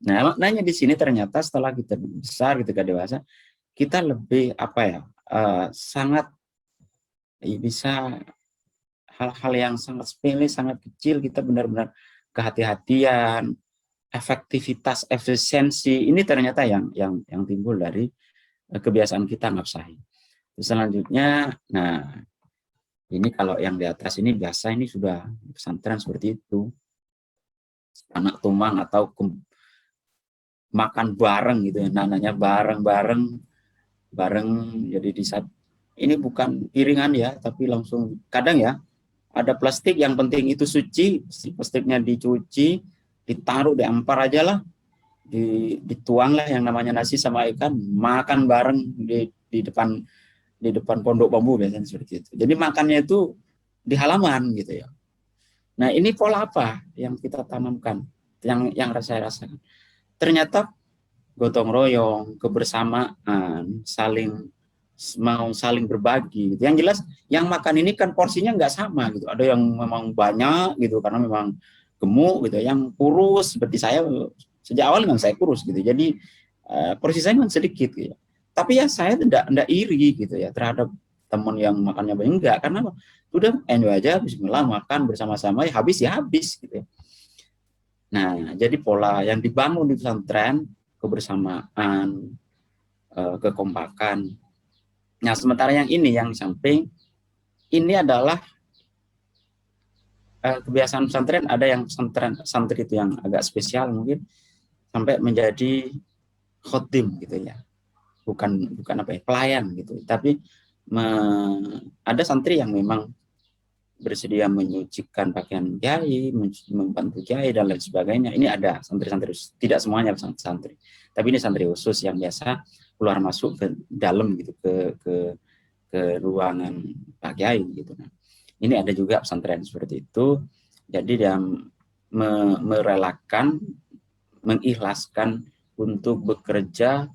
Nah, maknanya di sini ternyata setelah kita besar, ketika dewasa, kita lebih sangat bisa hal-hal yang sangat sepele, sangat kecil, kita benar-benar kehati-hatian, efektivitas, efisiensi, ini ternyata yang timbul dari kebiasaan kita nafsahi. Selanjutnya, nah ini kalau yang di atas ini biasa, ini sudah pesantren seperti itu, anak tumang atau makan bareng gitu ya, namanya bareng-bareng, jadi di saat ini bukan piringan ya, tapi langsung kadang ya ada plastik, yang penting itu suci, plastiknya dicuci, ditaruh, diampar aja lah, dituang lah yang namanya nasi sama ikan, makan bareng di depan pondok bambu biasanya seperti itu. Jadi makannya itu di halaman gitu ya. Nah, ini pola apa yang kita tanamkan, yang saya rasakan. Ternyata gotong royong, kebersamaan, saling berbagi gitu. Yang jelas yang makan ini kan porsinya nggak sama gitu. Ada yang memang banyak gitu karena memang gemuk gitu, yang kurus seperti saya, sejak awal memang saya kurus gitu. Jadi porsi saya memang sedikit gitu. Tapi ya saya tidak iri gitu ya terhadap teman yang makannya banyak, enggak, karena udah enjoy aja, bismillah, makan bersama-sama, ya habis gitu ya. Nah, jadi pola yang dibangun di pesantren, kebersamaan, kekompakan. Nah, sementara yang ini, yang samping, ini adalah kebiasaan pesantren. Ada yang santri itu yang agak spesial mungkin, sampai menjadi khotim gitu ya. Bukan apa ya, pelayan gitu. Tapi ada santri yang memang bersedia menyucikan pakaian kiai, membantu kiai dan lain sebagainya. Ini ada santri-santri, tidak semuanya santri, tapi ini santri khusus yang biasa keluar masuk ke dalam gitu, ke ruangan Pak Kiai gitu. Nah, ini ada juga pesantren seperti itu. Jadi dia merelakan, mengikhlaskan untuk bekerja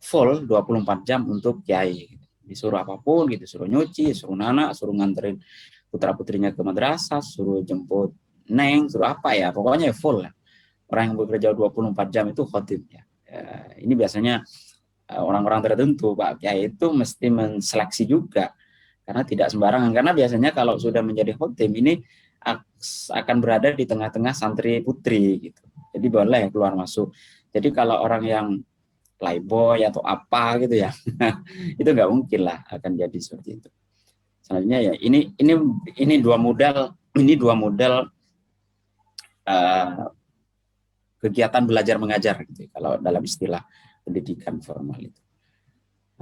full 24 jam untuk kiai. Disuruh apapun gitu, suruh nyuci, suruh nanak, suruh nganterin putra-putrinya ke madrasah, suruh jemput neng, suruh apa ya, pokoknya full lah. Orang yang bekerja 24 jam itu khotim ya. Ini biasanya orang-orang tertentu, Pak Kiai itu mesti menseleksi juga, karena tidak sembarangan, karena biasanya kalau sudah menjadi khotim ini akan berada di tengah-tengah santri putri gitu. Jadi boleh keluar masuk. Jadi kalau orang yang playboy atau apa gitu ya, itu nggak mungkin lah akan jadi seperti itu. Selanjutnya ya ini dua model kegiatan belajar mengajar gitu, kalau dalam istilah pendidikan formal itu.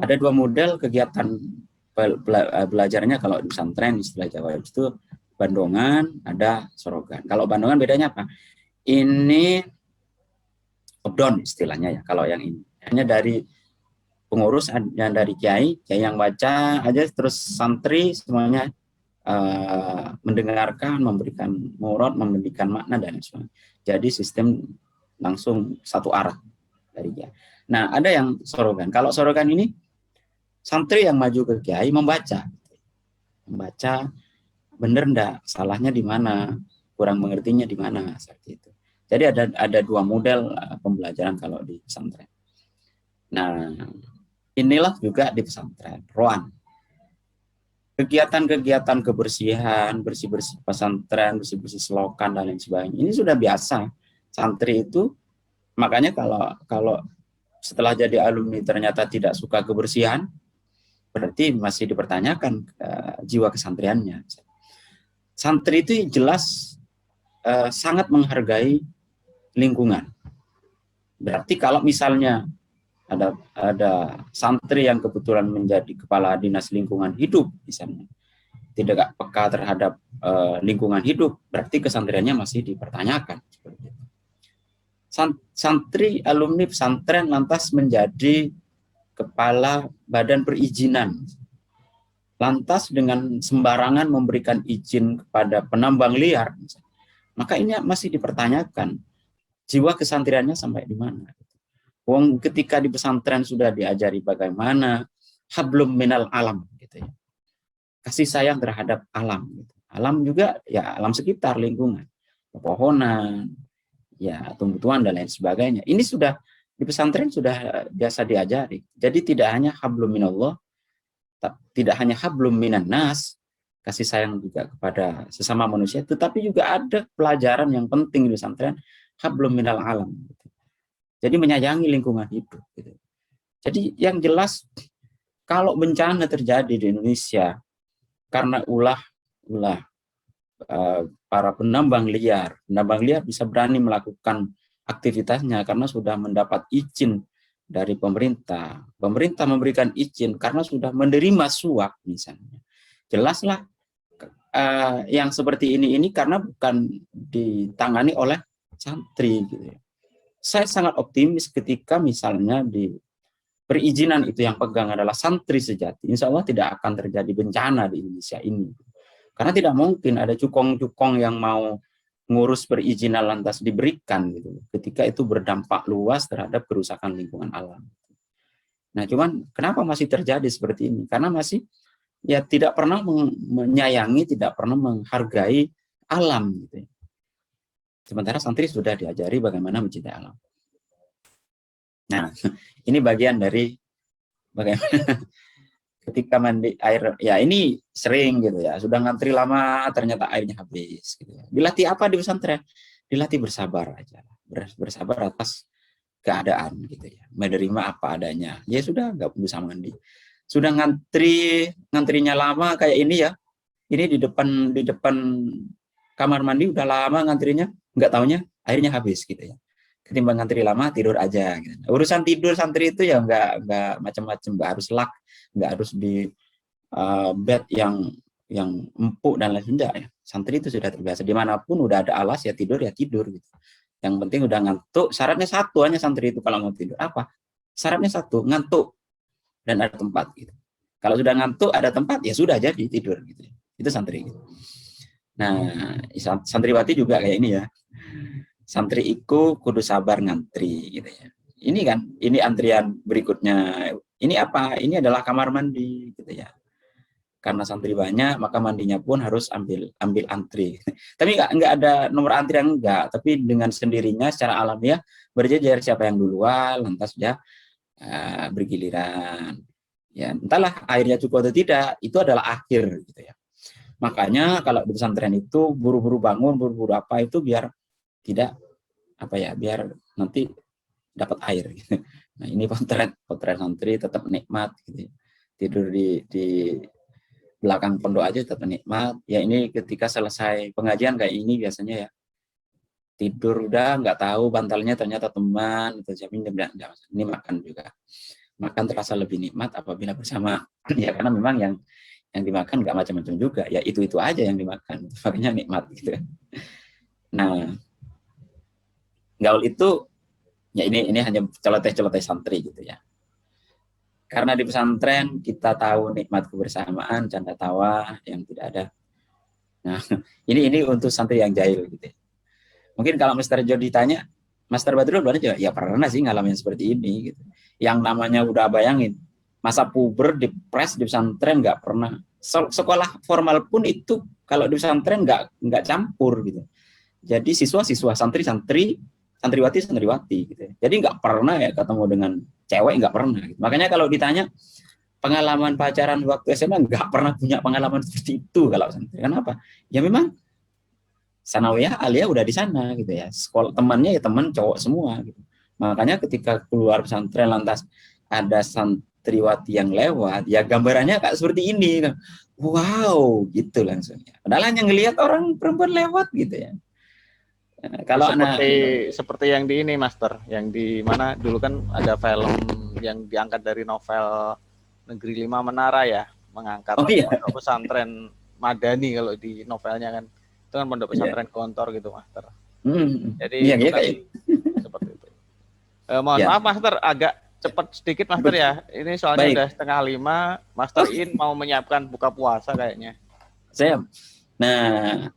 Ada dua model kegiatan belajarnya kalau di pesantren, istilah Jawa itu bandongan, ada sorogan. Kalau bandongan bedanya apa? Ini top-down istilahnya ya. Kalau yang ini hanya dari pengurus, yang dari kiai yang baca aja, terus santri semuanya mendengarkan, memberikan murad, memberikan makna dan sebagainya. Jadi sistem langsung satu arah dari kiai. Nah, ada yang sorogan. Kalau sorogan ini santri yang maju ke kiai membaca bener enggak, salahnya di mana, kurang mengertinya di mana, seperti itu. Jadi ada dua model pembelajaran kalau di pesantren. Nah, inilah juga di pesantren Roan. Kegiatan-kegiatan kebersihan, bersih-bersih pesantren, bersih-bersih selokan dan lain sebagainya. Ini sudah biasa. Santri itu, makanya kalau setelah jadi alumni ternyata tidak suka kebersihan, berarti masih dipertanyakan jiwa kesantriannya. Santri itu jelas sangat menghargai lingkungan. Berarti kalau misalnya ada santri yang kebetulan menjadi kepala dinas lingkungan hidup misalnya, tidak peka terhadap lingkungan hidup, berarti kesantriannya masih dipertanyakan. Santri alumni pesantren lantas menjadi kepala badan perizinan, lantas dengan sembarangan memberikan izin kepada penambang liar, maka ini masih dipertanyakan jiwa kesantriannya sampai di mana. Wong ketika di pesantren sudah diajari bagaimana hablum minal alam gitu ya. Kasih sayang terhadap alam gitu. Alam juga ya alam sekitar, lingkungan, pepohonan, ya tumbuh-tumbuhan dan lain sebagainya. Ini sudah di pesantren sudah biasa diajari. Jadi tidak hanya hablum minallah, tidak hanya hablum minan nas, kasih sayang juga kepada sesama manusia, tetapi juga ada pelajaran yang penting di pesantren, hablum minal alam. Jadi menyayangi lingkungan hidup. Gitu. Jadi yang jelas kalau bencana terjadi di Indonesia karena ulah para penambang liar bisa berani melakukan aktivitasnya karena sudah mendapat izin dari pemerintah. Pemerintah memberikan izin karena sudah menerima suap misalnya. Jelaslah yang seperti ini karena bukan ditangani oleh santri gitu ya. Saya sangat optimis ketika misalnya di perizinan itu yang pegang adalah santri sejati, insya Allah tidak akan terjadi bencana di Indonesia ini. Karena tidak mungkin ada cukong-cukong yang mau ngurus perizinan lantas diberikan gitu, ketika itu berdampak luas terhadap kerusakan lingkungan alam. Nah, cuman kenapa masih terjadi seperti ini? Karena masih ya tidak pernah menyayangi, tidak pernah menghargai alam gitu. Sementara santri sudah diajari bagaimana mencintai alam. Nah, ini bagian dari bagaimana ketika mandi air, ya ini sering gitu ya, sudah ngantri lama ternyata airnya habis gitu ya. Dilatih apa di pesantren? Dilatih bersabar aja, bersabar atas keadaan gitu ya, menerima apa adanya. Ya sudah, nggak bisa mandi. Sudah ngantrinya lama kayak ini ya, ini di depan kamar mandi udah lama ngantrinya, nggak taunya airnya habis gitu ya. Ketimbang ngantri lama tidur aja gitu. Urusan tidur santri itu ya nggak macam-macam, nggak harus lak, nggak harus di bed yang empuk dan lain sebagainya ya. Santri itu sudah terbiasa dimanapun udah ada alas ya tidur gitu. Yang penting udah ngantuk. Syaratnya satu hanya santri itu kalau mau tidur apa? Syaratnya satu, ngantuk dan ada tempat gitu. Kalau sudah ngantuk ada tempat ya sudah jadi tidur gitu. Itu santri gitu. Nah, santriwati juga kayak ini ya. Santri iku kudu sabar ngantri gitu ya. Ini kan, ini antrian berikutnya. Ini apa? Ini adalah kamar mandi gitu ya. Karena santri banyak, maka mandinya pun harus ambil antri. Tapi nggak ada nomor antrian enggak, tapi dengan sendirinya secara alamiah berjejer siapa yang duluan, lantas ya bergiliran. Ya, entahlah airnya cukup atau tidak, itu adalah akhir gitu ya. Makanya kalau di pesantren itu buru-buru bangun, buru-buru apa itu biar tidak biar nanti dapat air gitu. Nah, ini potret santri tetap nikmat gitu. Tidur di belakang pondok aja tetap nikmat. Ya ini ketika selesai pengajian kayak ini biasanya ya tidur udah nggak tahu bantalnya ternyata teman atau siapa ini makan juga. Makan terasa lebih nikmat apabila bersama. Ya karena memang yang dimakan nggak macam-macam juga. Ya itu aja yang dimakan. Makanya nikmat gitu. Nah, gaul itu ya ini hanya celoteh santri gitu ya. Karena di pesantren kita tahu nikmat kebersamaan, canda tawa yang tidak ada. Nah, ini untuk santri yang jahil gitu ya. Mungkin kalau Mr. Jo ditanya, Master Badrul juga ya pernah sih ngalamin seperti ini gitu. Yang namanya udah bayangin masa puber di pres di pesantren nggak pernah. Sekolah formal pun itu kalau di pesantren nggak campur gitu. Jadi siswa santriwati gitu. Jadi nggak pernah ya ketemu dengan cewek, nggak pernah. Gitu. Makanya kalau ditanya pengalaman pacaran waktu SMA nggak pernah punya pengalaman seperti itu kalau santri. Kenapa? Ya memang sanawiyah alia udah di sana gitu ya. Sekolah temannya ya teman cowok semua. Gitu. Makanya ketika keluar pesantren lantas ada santriwati yang lewat, ya gambarannya kayak seperti ini. Wow, gitu langsung. Padahal hanya ngelihat orang perempuan lewat gitu ya. Kalau seperti yang di ini Master, yang di mana dulu kan ada film yang diangkat dari novel Negeri 5 Menara ya, mengangkat pondok pesantren Madani kalau di novelnya kan itu kan pondok pesantren Gontor gitu Master. Jadi seperti itu. Mohon maaf Master, agak cepat sedikit Master ya. Ini soalnya udah 4:30, Master In mau menyiapkan buka puasa kayaknya. Saya. Nah,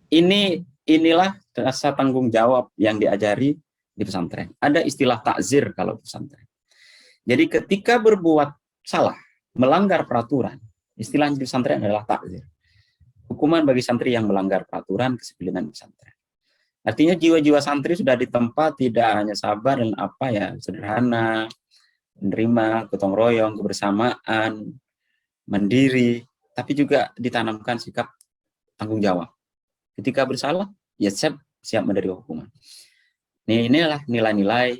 inilah rasa tanggung jawab yang diajari di pesantren. Ada istilah takzir kalau di pesantren. Jadi ketika berbuat salah, melanggar peraturan, istilahnya di pesantren adalah takzir. Hukuman bagi santri yang melanggar peraturan kesembilan pesantren. Artinya jiwa-jiwa santri sudah ditempa tidak hanya sabar dan sederhana, menerima, gotong royong, kebersamaan, mandiri, tapi juga ditanamkan sikap tanggung jawab. Ketika bersalah, ya siap menerima hukuman. Inilah nilai-nilai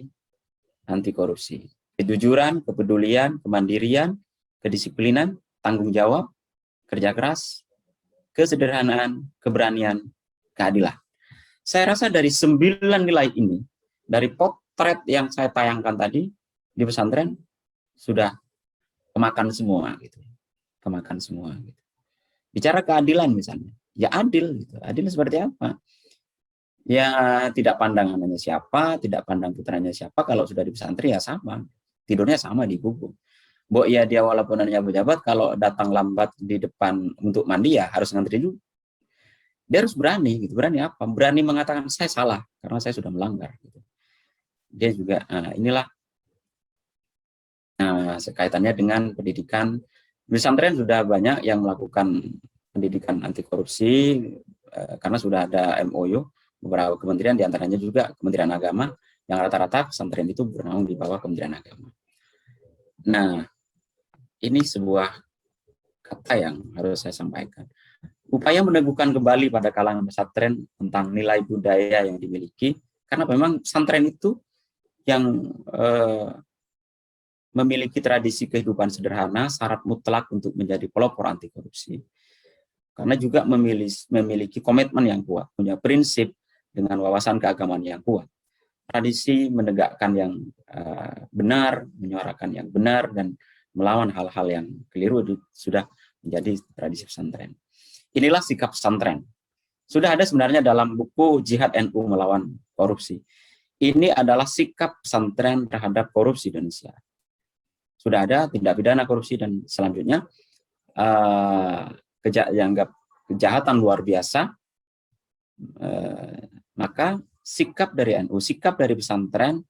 anti korupsi. Kejujuran, kepedulian, kemandirian, kedisiplinan, tanggung jawab, kerja keras, kesederhanaan, keberanian, keadilan. Saya rasa dari 9 nilai ini, dari potret yang saya tayangkan tadi di pesantren, sudah kemakan semua gitu. Kemakan semua gitu. Bicara keadilan misalnya, ya adil gitu. Adil seperti apa? Ya tidak pandang anaknya siapa, tidak pandang putranya siapa, kalau sudah di pesantren ya sama. Tidurnya sama di gubuk. Ya dia walaupun anaknya pejabat, kalau datang lambat di depan untuk mandi ya harus ngantri dulu. Dia harus berani gitu. Berani apa? Berani mengatakan saya salah karena saya sudah melanggar gitu. Dia juga inilah sekaitannya dengan pendidikan. Di pesantren sudah banyak yang melakukan pendidikan anti korupsi karena sudah ada MOU beberapa kementerian, diantaranya juga Kementerian Agama, yang rata-rata pesantren itu bernaung di bawah Kementerian Agama. Nah, ini sebuah kata yang harus saya sampaikan. Upaya meneguhkan kembali pada kalangan pesantren tentang nilai budaya yang dimiliki, karena memang pesantren itu yang memiliki tradisi kehidupan sederhana, syarat mutlak untuk menjadi pelopor anti korupsi. Karena juga memiliki komitmen yang kuat, punya prinsip dengan wawasan keagamaan yang kuat. Tradisi menegakkan yang benar, menyuarakan yang benar, dan melawan hal-hal yang keliru itu sudah menjadi tradisi pesantren. Inilah sikap pesantren. Sudah ada sebenarnya dalam buku Jihad NU Melawan Korupsi. Ini adalah sikap pesantren terhadap korupsi di Indonesia. Sudah ada tindak pidana korupsi dan selanjutnya dianggap kejahatan luar biasa, maka sikap dari NU, sikap dari pesantren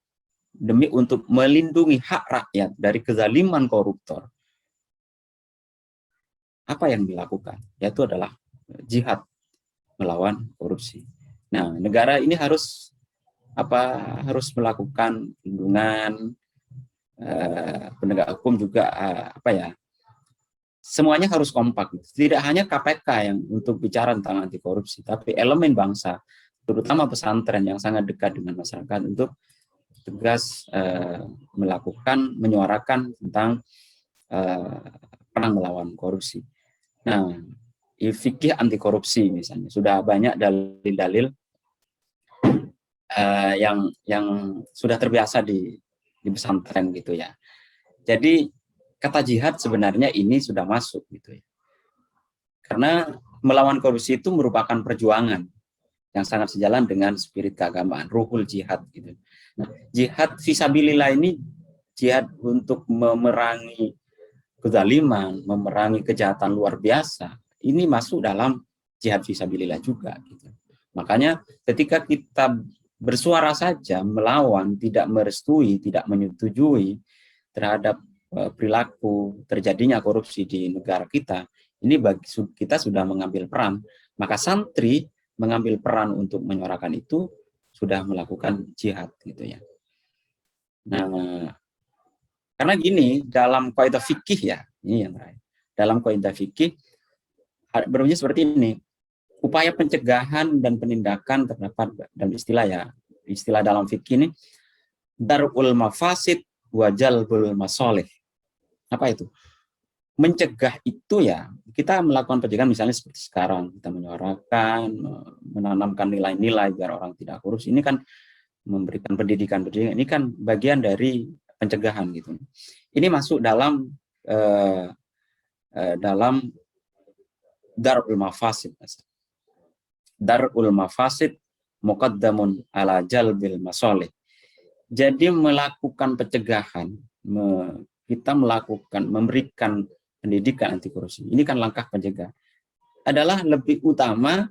demi untuk melindungi hak rakyat dari kezaliman koruptor. Apa yang dilakukan? Yaitu adalah jihad melawan korupsi. Nah, negara ini harus melakukan perlindungan, penegak hukum juga semuanya harus kompak. Tidak hanya KPK yang untuk bicara tentang anti korupsi, tapi elemen bangsa, terutama pesantren yang sangat dekat dengan masyarakat untuk tegas menyuarakan tentang perang melawan korupsi. Nah, fikih anti korupsi misalnya sudah banyak dalil-dalil yang sudah terbiasa di pesantren gitu ya. Jadi kata jihad sebenarnya ini sudah masuk gitu ya. Karena melawan korupsi itu merupakan perjuangan yang sangat sejalan dengan spirit keagamaan, ruhul jihad gitu. Nah, jihad fisabilillah ini jihad untuk memerangi kezaliman, memerangi kejahatan luar biasa. Ini masuk dalam jihad fisabilillah juga gitu. Makanya ketika kita bersuara saja melawan, tidak merestui, tidak menyetujui terhadap perilaku terjadinya korupsi di negara kita, ini bagi kita sudah mengambil peran. Maka santri mengambil peran untuk menyuarakan itu sudah melakukan jihad gitu ya. Nah, karena gini, dalam kaidah fikih ya, ini yang terakhir. Dalam kaidah fikih berbunyi seperti ini. Upaya pencegahan dan penindakan terdapat dalam istilah dalam fikih ini darul mafasid wa jalbul masolih. Apa itu? Mencegah itu ya, kita melakukan pencegahan misalnya seperti sekarang, kita menyuarakan, menanamkan nilai-nilai biar orang tidak korupsi. Ini kan memberikan pendidikan, ini kan bagian dari pencegahan gitu. Ini masuk dalam darul mafasid. Darul mafasid muqaddamun ala jalbil masolih. Jadi melakukan pencegahan, kita memberikan pendidikan anti korupsi. Ini kan langkah pencegahan. Adalah lebih utama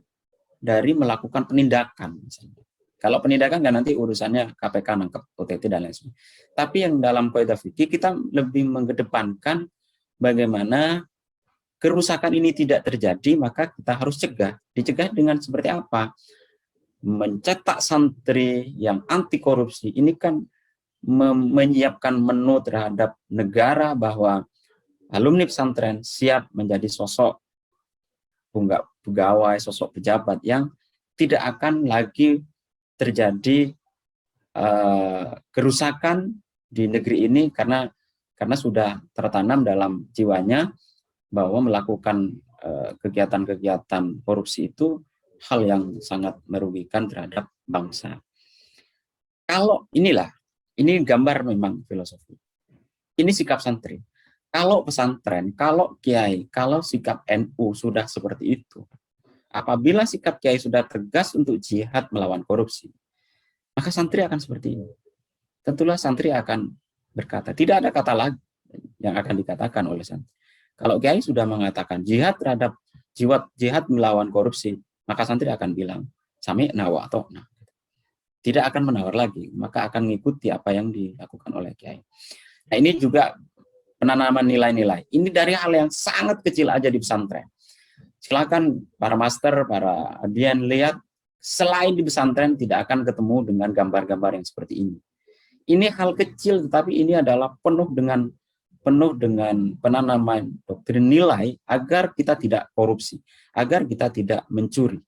dari melakukan penindakan. Misalnya. Kalau penindakan kan nanti urusannya KPK nangkep OTT dan lain sebagainya. Tapi yang dalam kaidah fikih kita lebih mengedepankan bagaimana kerusakan ini tidak terjadi, maka kita harus cegah. Dicegah dengan seperti apa? Mencetak santri yang anti korupsi. Ini kan menyiapkan menu terhadap negara bahwa alumni pesantren siap menjadi sosok pegawai, sosok pejabat yang tidak akan lagi terjadi kerusakan di negeri ini karena sudah tertanam dalam jiwanya bahwa melakukan kegiatan-kegiatan korupsi itu hal yang sangat merugikan terhadap bangsa. Kalau ini gambar memang filosofi. Ini sikap santri. Kalau pesantren, kalau kiai, kalau sikap NU sudah seperti itu, apabila sikap kiai sudah tegas untuk jihad melawan korupsi, maka santri akan seperti ini. Tentulah santri akan berkata, tidak ada kata lagi yang akan dikatakan oleh santri. Kalau kiai sudah mengatakan jihad terhadap jihad melawan korupsi, maka santri akan bilang, sami'na wa ata'na. Tidak akan menawar lagi, maka akan mengikuti apa yang dilakukan oleh kiai. Nah, ini juga penanaman nilai-nilai. Ini dari hal yang sangat kecil aja di pesantren. Silakan para master, para adian lihat, selain di pesantren tidak akan ketemu dengan gambar-gambar yang seperti ini. Ini hal kecil, tetapi ini adalah penuh dengan penanaman doktrin nilai agar kita tidak korupsi, agar kita tidak mencuri.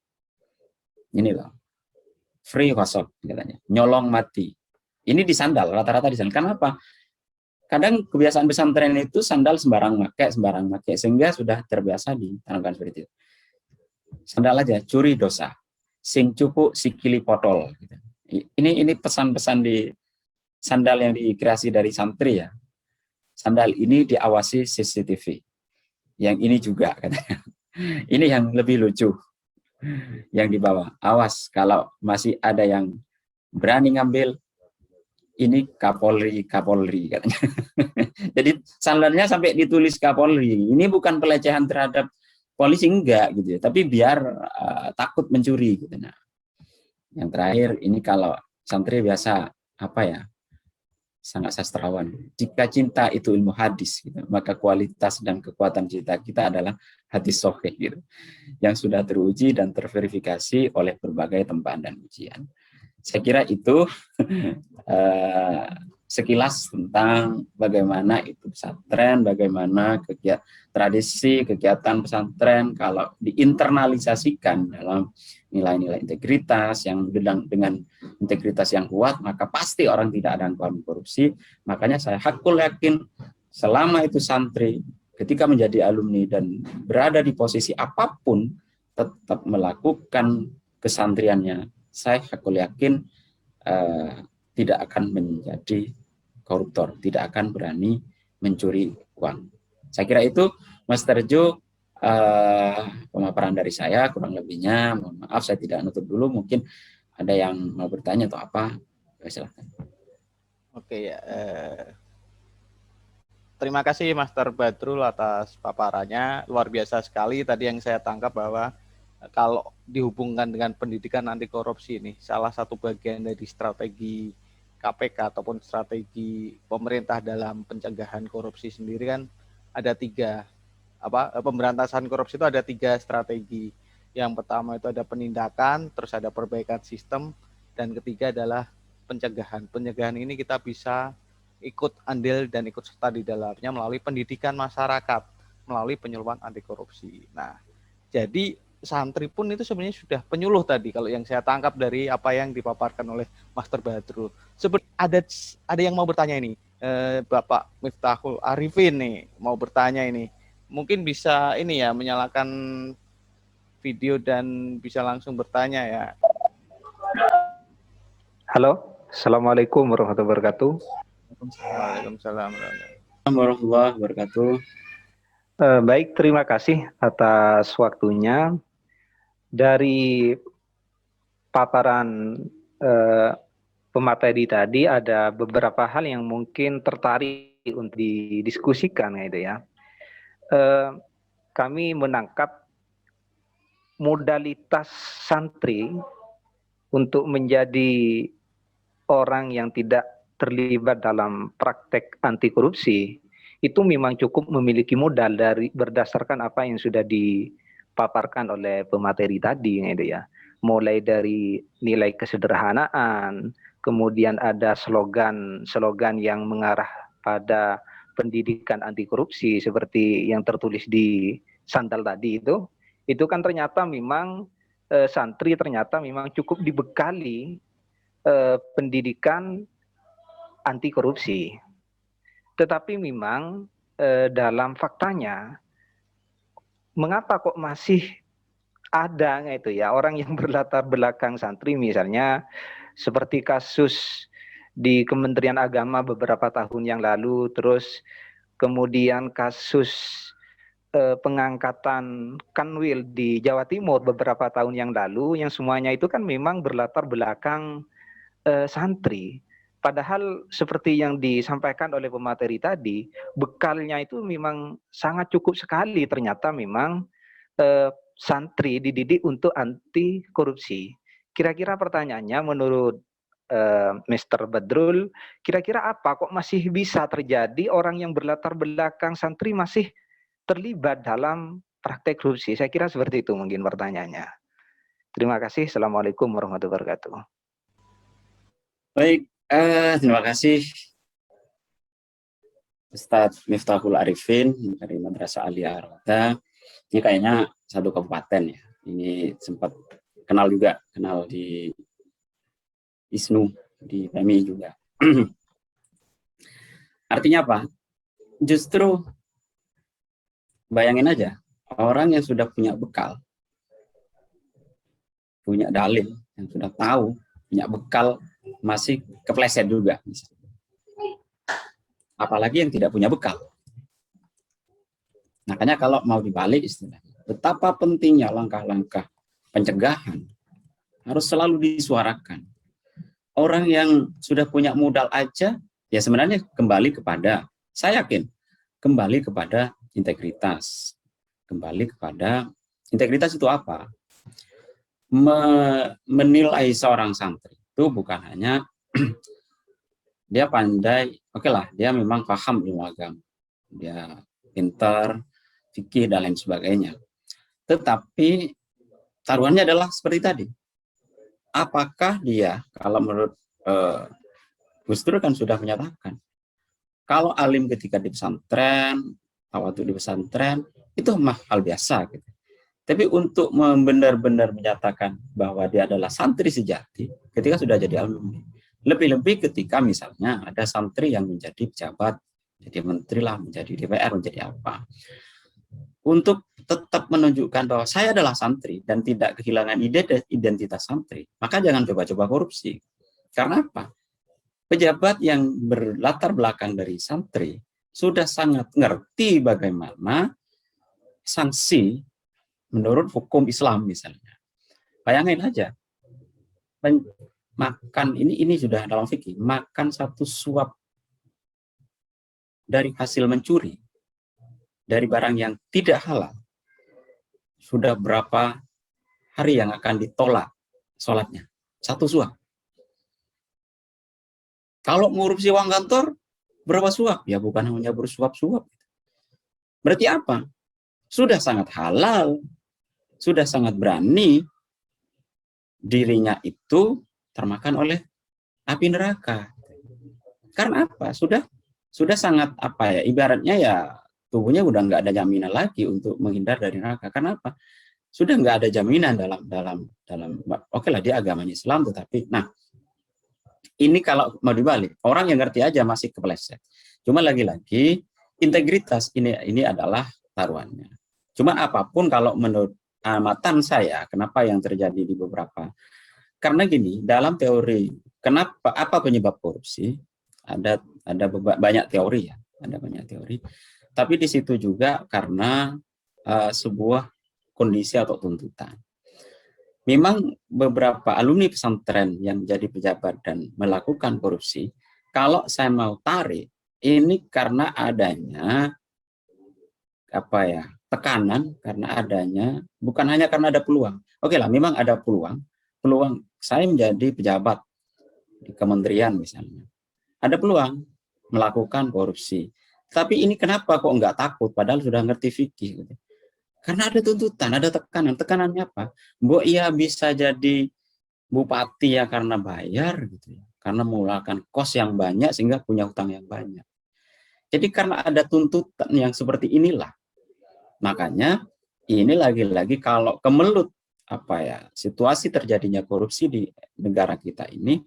Ini loh, free wasop katanya, nyolong mati. Ini di sandal, rata-rata di sandal. Kenapa? Kadang kebiasaan pesantren itu sandal sembarang pakai, sehingga sudah terbiasa ditanamkan seperti itu. Sandal aja, curi dosa. Sing cupu sikili potol. Ini pesan-pesan di sandal yang dikreasi dari santri ya. Sandal ini diawasi CCTV. Yang ini juga katanya. Ini yang lebih lucu. Yang dibawa. Awas kalau masih ada yang berani ngambil, ini Kapolri katanya. Jadi sandalnya sampai ditulis Kapolri. Ini bukan pelecehan terhadap polisi, enggak gitu ya, tapi biar takut mencuri gitu. Nah, yang terakhir ini kalau santri biasa sangat sastrawan. Jika cinta itu ilmu hadis, gitu, maka kualitas dan kekuatan cinta kita adalah hadis sahih gitu, yang sudah teruji dan terverifikasi oleh berbagai tempahan dan ujian. Saya kira itu sekilas tentang bagaimana itu pesantren, bagaimana tradisi kegiatan pesantren kalau diinternalisasikan dalam nilai-nilai integritas yang dengan integritas yang kuat, maka pasti orang tidak akan korupsi. Makanya saya hakul yakin selama itu santri ketika menjadi alumni dan berada di posisi apapun tetap melakukan kesantriannya, saya hakul yakin tidak akan menjadi koruptor, tidak akan berani mencuri uang. Saya kira itu, Mas Terjo, pemaparan dari saya, kurang lebihnya, mohon maaf saya tidak nutup dulu, mungkin ada yang mau bertanya atau apa, silahkan. Oke ya, terima kasih Master Badrul atas paparannya, luar biasa sekali. Tadi yang saya tangkap bahwa kalau dihubungkan dengan pendidikan anti korupsi ini, salah satu bagian dari strategi KPK ataupun strategi pemerintah dalam pencegahan korupsi sendiri kan ada pemberantasan korupsi itu ada 3 strategi. Yang pertama itu ada penindakan, terus ada perbaikan sistem, dan ketiga adalah pencegahan. Pencegahan ini kita bisa ikut andil dan ikut serta di dalamnya melalui pendidikan masyarakat, melalui penyuluhan anti korupsi. Nah, jadi santri pun itu sebenarnya sudah penyuluh tadi kalau yang saya tangkap dari apa yang dipaparkan oleh Master Badrul. Ada yang mau bertanya ini, Bapak Miftahul Arifin nih mau bertanya ini. Mungkin bisa ini ya menyalakan video dan bisa langsung bertanya ya. Halo, Assalamualaikum warahmatullahi wabarakatuh. Waalaikumsalam warahmatullahi wabarakatuh. Baik, terima kasih atas waktunya. Dari paparan pemateri tadi ada beberapa hal yang mungkin tertarik untuk didiskusikan gitu ya. Kami menangkap modalitas santri untuk menjadi orang yang tidak terlibat dalam praktek anti korupsi itu memang cukup memiliki modal berdasarkan apa yang sudah dipaparkan oleh pemateri tadi gitu ya. Mulai dari nilai kesederhanaan, kemudian ada slogan yang mengarah pada pendidikan anti korupsi seperti yang tertulis di sandal tadi itu kan ternyata memang santri ternyata memang cukup dibekali pendidikan anti korupsi. Tetapi memang dalam faktanya, mengapa kok masih ada itu ya orang yang berlatar belakang santri, misalnya seperti kasus di Kementerian Agama beberapa tahun yang lalu, terus kemudian kasus pengangkatan Kanwil di Jawa Timur beberapa tahun yang lalu, yang semuanya itu kan memang berlatar belakang santri. Padahal seperti yang disampaikan oleh pemateri tadi, bekalnya itu memang sangat cukup sekali. Ternyata memang santri dididik untuk anti korupsi. Kira-kira pertanyaannya menurut Mr. Badrul, kira-kira apa kok masih bisa terjadi orang yang berlatar belakang santri masih terlibat dalam praktek korupsi? Saya kira seperti itu mungkin pertanyaannya. Terima kasih. Assalamualaikum warahmatullahi wabarakatuh. Baik, terima kasih Ustadz Miftahul Arifin dari Madrasah Aliyah Ar-Roda. Ini kayaknya satu kabupaten ya. Ini sempat kenal juga, kenal di ISNU, di PMI juga. Artinya apa? Justru bayangin aja, orang yang sudah punya bekal, punya dalil, yang sudah tahu, punya bekal, masih kepleset juga. Apalagi yang tidak punya bekal. Makanya kalau mau dibalik istilahnya, betapa pentingnya langkah-langkah pencegahan harus selalu disuarakan. Orang yang sudah punya modal aja, ya sebenarnya kembali kepada, saya yakin, kembali kepada integritas. Kembali kepada integritas itu apa? Menilai seorang santri itu bukan hanya dia pandai, oke lah, dia memang paham ilmu agama, dia pintar, fikih dan lain sebagainya. Tetapi taruhannya adalah seperti tadi. Apakah dia, kalau menurut Gus Dur kan sudah menyatakan, kalau alim ketika di pesantren, waktu di pesantren, itu mah hal biasa. Gitu. Tapi untuk benar-benar menyatakan bahwa dia adalah santri sejati, ketika sudah jadi alumni. Lebih-lebih ketika misalnya ada santri yang menjadi pejabat, jadi menteri lah, menjadi DPR, menjadi apa. Untuk tetap menunjukkan bahwa saya adalah santri dan tidak kehilangan identitas santri, maka jangan coba-coba korupsi. Karena apa? Pejabat yang berlatar belakang dari santri sudah sangat ngerti bagaimana sanksi menurut hukum Islam misalnya. Bayangin aja, makan ini sudah dalam fikih, makan satu suap dari hasil mencuri dari barang yang tidak halal, sudah berapa hari yang akan ditolak sholatnya? Satu suap. Kalau korupsi uang kantor, berapa suap? Ya bukan hanya bersuap-suap. Berarti apa? Sudah sangat halal, sudah sangat berani, dirinya itu termakan oleh api neraka. Karena apa? Sudah sangat apa ya? Ibaratnya ya tubuhnya udah nggak ada jaminan lagi untuk menghindar dari neraka. Karena apa? Sudah nggak ada jaminan dalam oke lah dia agamanya Islam, tetapi nah ini kalau mau dibalik, orang yang ngerti aja masih kepleset. Cuma lagi-lagi integritas ini adalah taruhannya. Cuma apapun kalau menurut amatan saya, kenapa yang terjadi di beberapa, karena gini, dalam teori kenapa apa penyebab korupsi ada banyak teori ya, ada banyak teori. Tapi di situ juga karena sebuah kondisi atau tuntutan. Memang beberapa alumni pesantren yang menjadi pejabat dan melakukan korupsi, kalau saya mau tarik, ini karena adanya apa ya, tekanan, karena adanya, bukan hanya karena ada peluang. Oke lah, memang ada peluang saya menjadi pejabat di kementerian misalnya. Ada peluang melakukan korupsi. Tapi ini kenapa kok nggak takut, padahal sudah ngerti fikih. Gitu. Karena ada tuntutan, ada tekanan. Tekanannya apa? Mbok ia bisa jadi bupati ya karena bayar, gitu ya. Karena mengeluarkan kos yang banyak sehingga punya hutang yang banyak. Jadi karena ada tuntutan yang seperti inilah, makanya ini lagi-lagi kalau kemelut situasi terjadinya korupsi di negara kita ini,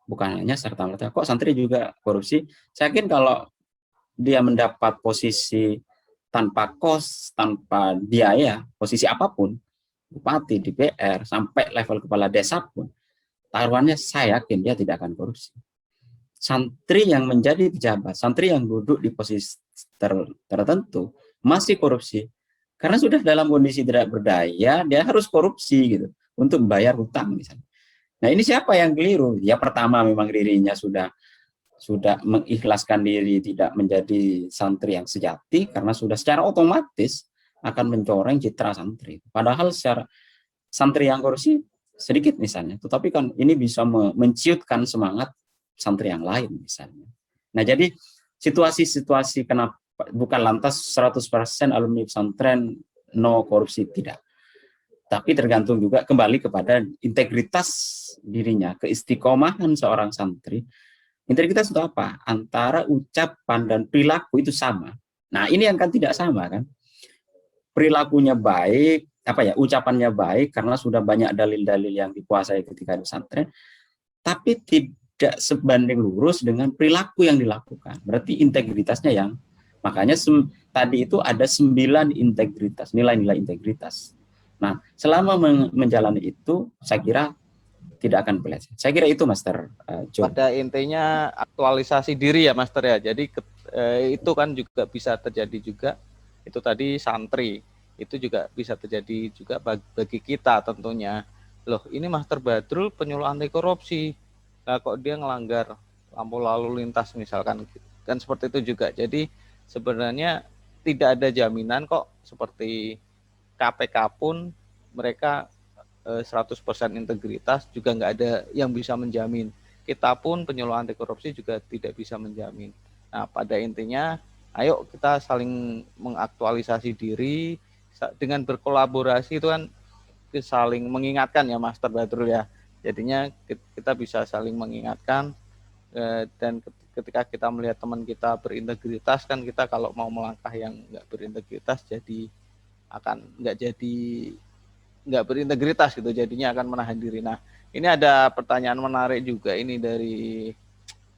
bukan hanya serta-merta kok santri juga korupsi. Saya yakin kalau dia mendapat posisi tanpa kos, tanpa biaya, posisi apapun, bupati, DPR, sampai level kepala desa pun, taruhannya saya yakin dia tidak akan korupsi. Santri yang menjadi pejabat, santri yang duduk di posisi tertentu, masih korupsi. Karena sudah dalam kondisi tidak berdaya, dia harus korupsi gitu untuk membayar hutang misalnya. Nah ini siapa yang keliru? Ya pertama memang dirinya sudah mengikhlaskan diri tidak menjadi santri yang sejati karena sudah secara otomatis akan mencoreng citra santri. Padahal secara santri yang korupsi sedikit misalnya, tetapi kan ini bisa menciutkan semangat santri yang lain misalnya. Nah jadi situasi-situasi kenapa bukan lantas 100% alumni pesantren no korupsi, tidak. Tapi tergantung juga kembali kepada integritas dirinya, keistiqomahan seorang santri. Integritas itu apa? Antara ucapan dan perilaku itu sama. Nah ini yang kan tidak sama kan. Perilakunya baik, ucapannya baik karena sudah banyak dalil-dalil yang dikuasai ketika di pesantren, tapi tidak sebanding lurus dengan perilaku yang dilakukan. Berarti integritasnya yang makanya tadi itu ada 9 integritas, nilai-nilai integritas. Nah, selama menjalani itu, saya kira tidak akan belajar. Saya kira itu, Master John. Pada intinya aktualisasi diri ya, Master ya. Jadi itu kan juga bisa terjadi juga. Itu tadi santri, itu juga bisa terjadi juga bagi kita tentunya. Loh, ini Master Badrul penyuluh anti korupsi. Nah, kok dia ngelanggar lampu lalu lintas misalkan, kan seperti itu juga. Jadi sebenarnya tidak ada jaminan kok, seperti KPK pun mereka 100% integritas juga nggak ada yang bisa menjamin. Kita pun penyuluh anti korupsi juga tidak bisa menjamin. Nah pada intinya ayo kita saling mengaktualisasi diri dengan berkolaborasi, itu kan saling mengingatkan ya Master Badrul ya. Jadinya kita bisa saling mengingatkan, dan ketika kita melihat teman kita berintegritas, kan kita kalau mau melangkah yang nggak berintegritas jadi akan nggak berintegritas gitu, jadinya akan menahan diri. Nah ini ada pertanyaan menarik juga ini dari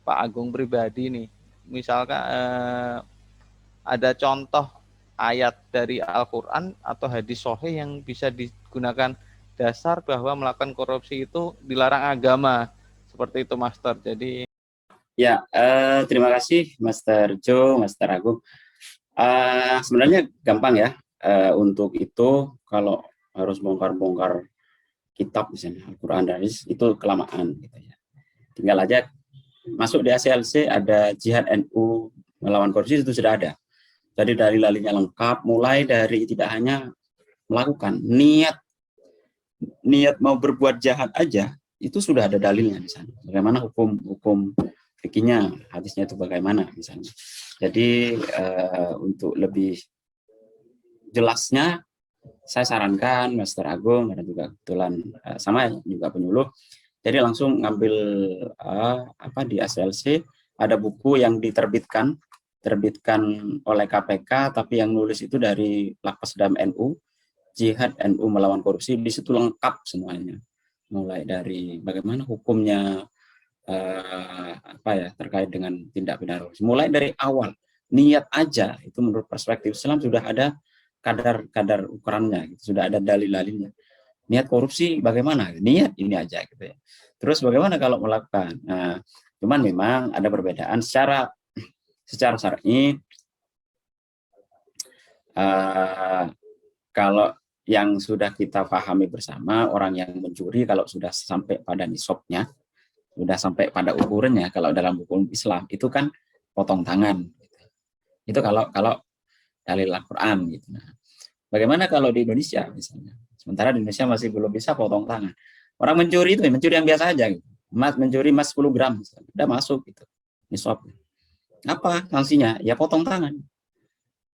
Pak Agung pribadi nih. Misalkan ada contoh ayat dari Al-Quran atau hadis sahih yang bisa digunakan dasar bahwa melakukan korupsi itu dilarang agama, seperti itu Master. Jadi ya, terima kasih Master Jo, Master Agung. Sebenarnya gampang ya, untuk itu kalau harus bongkar-bongkar kitab misalnya Al-Quran dan hadis itu kelamaan gitu ya. Tinggal aja masuk di ACLC ada jihad NU melawan korupsi, itu sudah ada. Jadi dalil-dalilnya lengkap, mulai dari tidak hanya melakukan niat mau berbuat jahat aja itu sudah ada dalilnya di sana. Bagaimana hukum fikihnya, hadisnya itu bagaimana misalnya. Jadi untuk lebih jelasnya saya sarankan Master Agung, karena juga kebetulan sama juga penyuluh, jadi langsung ngambil di ACLC ada buku yang diterbitkan oleh KPK, tapi yang nulis itu dari Lakpesdam NU, Jihad NU melawan korupsi. Di situ lengkap semuanya, mulai dari bagaimana hukumnya terkait dengan tindak pidana korupsi, mulai dari awal niat aja itu menurut perspektif Islam sudah ada kadar ukurannya gitu, sudah ada dalil-dalilnya. Niat korupsi bagaimana? Niat ini aja gitu ya. Terus bagaimana kalau melakukan? Nah, cuman memang ada perbedaan secara syar'i. Kalau yang sudah kita pahami bersama, orang yang mencuri kalau sudah sampai pada nisabnya, sudah sampai pada ukurannya, kalau dalam hukum Islam itu kan potong tangan. Itu kalau dalil Al-Quran gitu. Nah, bagaimana kalau di Indonesia misalnya? Sementara di Indonesia masih belum bisa potong tangan. Orang mencuri itu mencuri yang biasa aja gitu. Mencuri emas 10 gram misalnya, udah masuk gitu. Nisab. Apa sanksinya? Ya potong tangan.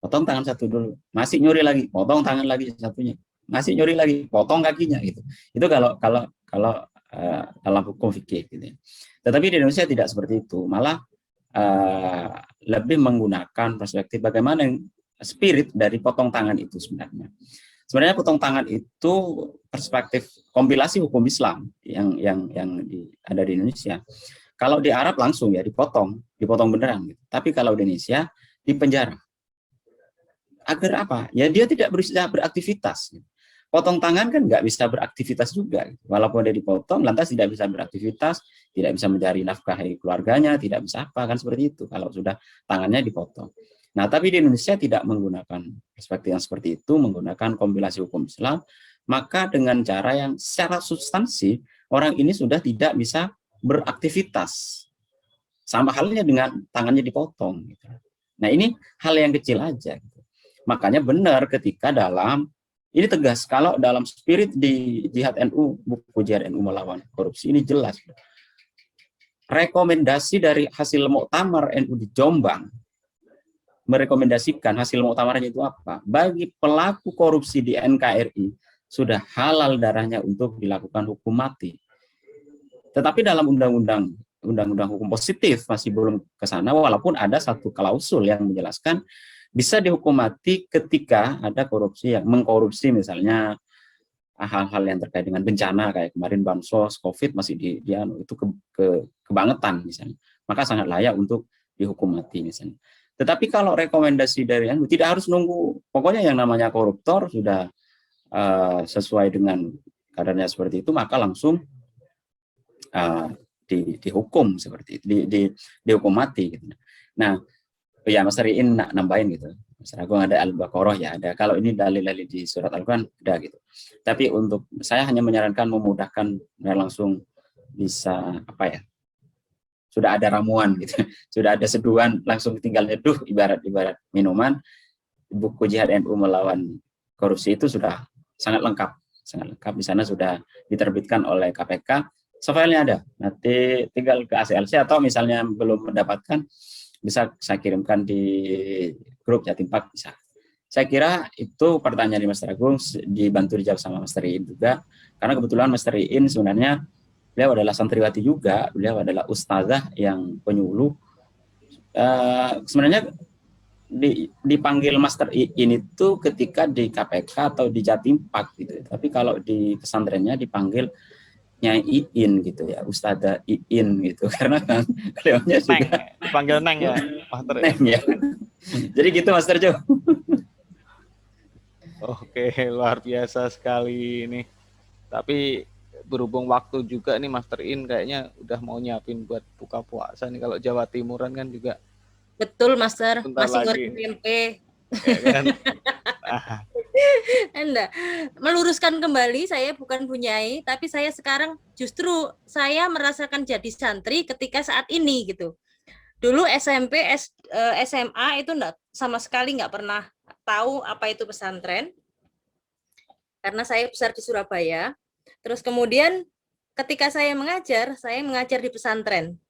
Potong tangan satu dulu. Masih nyuri lagi, potong tangan lagi satunya. Masih nyuri lagi, potong kakinya gitu. Itu kalau dalam hukum fikih gitu. Tetapi di Indonesia tidak seperti itu. Malah lebih menggunakan perspektif bagaimana spirit dari potong tangan itu sebenarnya. Sebenarnya potong tangan itu perspektif kompilasi hukum Islam yang ada di Indonesia. Kalau di Arab langsung ya dipotong beneran gitu. Tapi kalau di Indonesia dipenjara. Agar apa? Ya dia tidak bisa beraktivitas. Potong tangan kan nggak bisa beraktivitas juga. Walaupun dia dipotong, lantas tidak bisa beraktivitas, tidak bisa mencari nafkah keluarganya, tidak bisa apa, kan seperti itu kalau sudah tangannya dipotong. Nah, tapi di Indonesia tidak menggunakan perspektif yang seperti itu, menggunakan kompilasi hukum Islam, maka dengan cara yang secara substansi, orang ini sudah tidak bisa beraktivitas. Sama halnya dengan tangannya dipotong. Gitu. Nah, ini hal yang kecil aja. Gitu. Makanya benar ketika dalam, ini tegas, kalau dalam spirit di Jihad NU, buku Jihad NU melawan korupsi, ini jelas. Rekomendasi dari hasil Muktamar NU di Jombang, merekomendasikan hasil muktamarnya itu apa? Bagi pelaku korupsi di NKRI, sudah halal darahnya untuk dilakukan hukum mati. Tetapi dalam undang-undang hukum positif masih belum ke sana, walaupun ada satu klausul yang menjelaskan bisa dihukum mati ketika ada korupsi yang mengkorupsi, misalnya hal-hal yang terkait dengan bencana kayak kemarin bansos, COVID masih itu kebangetan misalnya, maka sangat layak untuk dihukum mati misalnya. Tetapi kalau rekomendasi dari tidak harus nunggu, pokoknya yang namanya koruptor sudah sesuai dengan kadarnya seperti itu, maka langsung dihukum seperti itu, dihukum mati gitu. Nah, ya Mas Riin nambahin gitu. Mas Agung ada Al-Baqarah ya ada. Kalau ini dalil-dalil di surat Al-Quran ada gitu. Tapi untuk saya hanya menyarankan memudahkan langsung bisa apa ya? Sudah ada ramuan gitu. Sudah ada seduhan langsung tinggal nyeduh ibarat minuman. Buku Jihad NU melawan korupsi itu sudah sangat lengkap. Sangat lengkap, di sana sudah diterbitkan oleh KPK. Filenya ada, nanti tinggal ke ACLC atau misalnya belum mendapatkan, bisa saya kirimkan di grup Jatim Pak bisa. Saya kira itu pertanyaan di Mas Agung dibantu dijawab sama Mas Riin juga, karena kebetulan Mas Riin sebenarnya beliau adalah santriwati juga, beliau adalah ustazah yang penyuluh. Sebenarnya dipanggil Master Iin itu ketika di KPK atau di Jatim Pak gitu, tapi kalau di pesantrennya dipanggil Nyai Iin gitu ya, Ustadzah Iin gitu, karena kan beliaunya juga dipanggil Neng ya, Master Neng ya. Jadi gitu Master Jo. Oke, luar biasa sekali ini. Tapi berhubung waktu juga nih Master In kayaknya udah mau nyiapin buat buka puasa nih. Kalau Jawa Timuran kan juga. Betul Master, Bentar masih lagi. goreng tempe. Ya kan? Nah, Enggak. Meluruskan kembali, saya bukan bunyai, tapi saya sekarang justru saya merasakan jadi santri ketika saat ini gitu. Dulu SMP, SMA itu enggak, sama sekali nggak pernah tahu apa itu pesantren, karena saya besar di Surabaya. Terus kemudian ketika saya mengajar di pesantren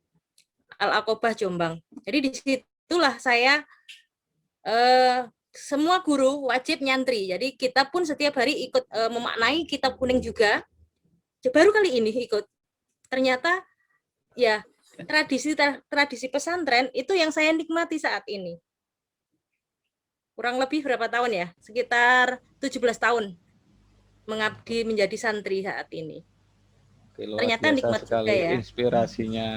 Al-Aqobah Jombang. Jadi disitulah saya semua guru wajib nyantri. Jadi kita pun setiap hari ikut memaknai kitab kuning juga. Baru kali ini ikut. Ternyata ya tradisi pesantren itu yang saya nikmati saat ini. Kurang lebih berapa tahun ya? Sekitar 17 tahun mengabdi menjadi santri saat ini. oke, luar Ternyata biasa nikmat sekali juga ya. inspirasinya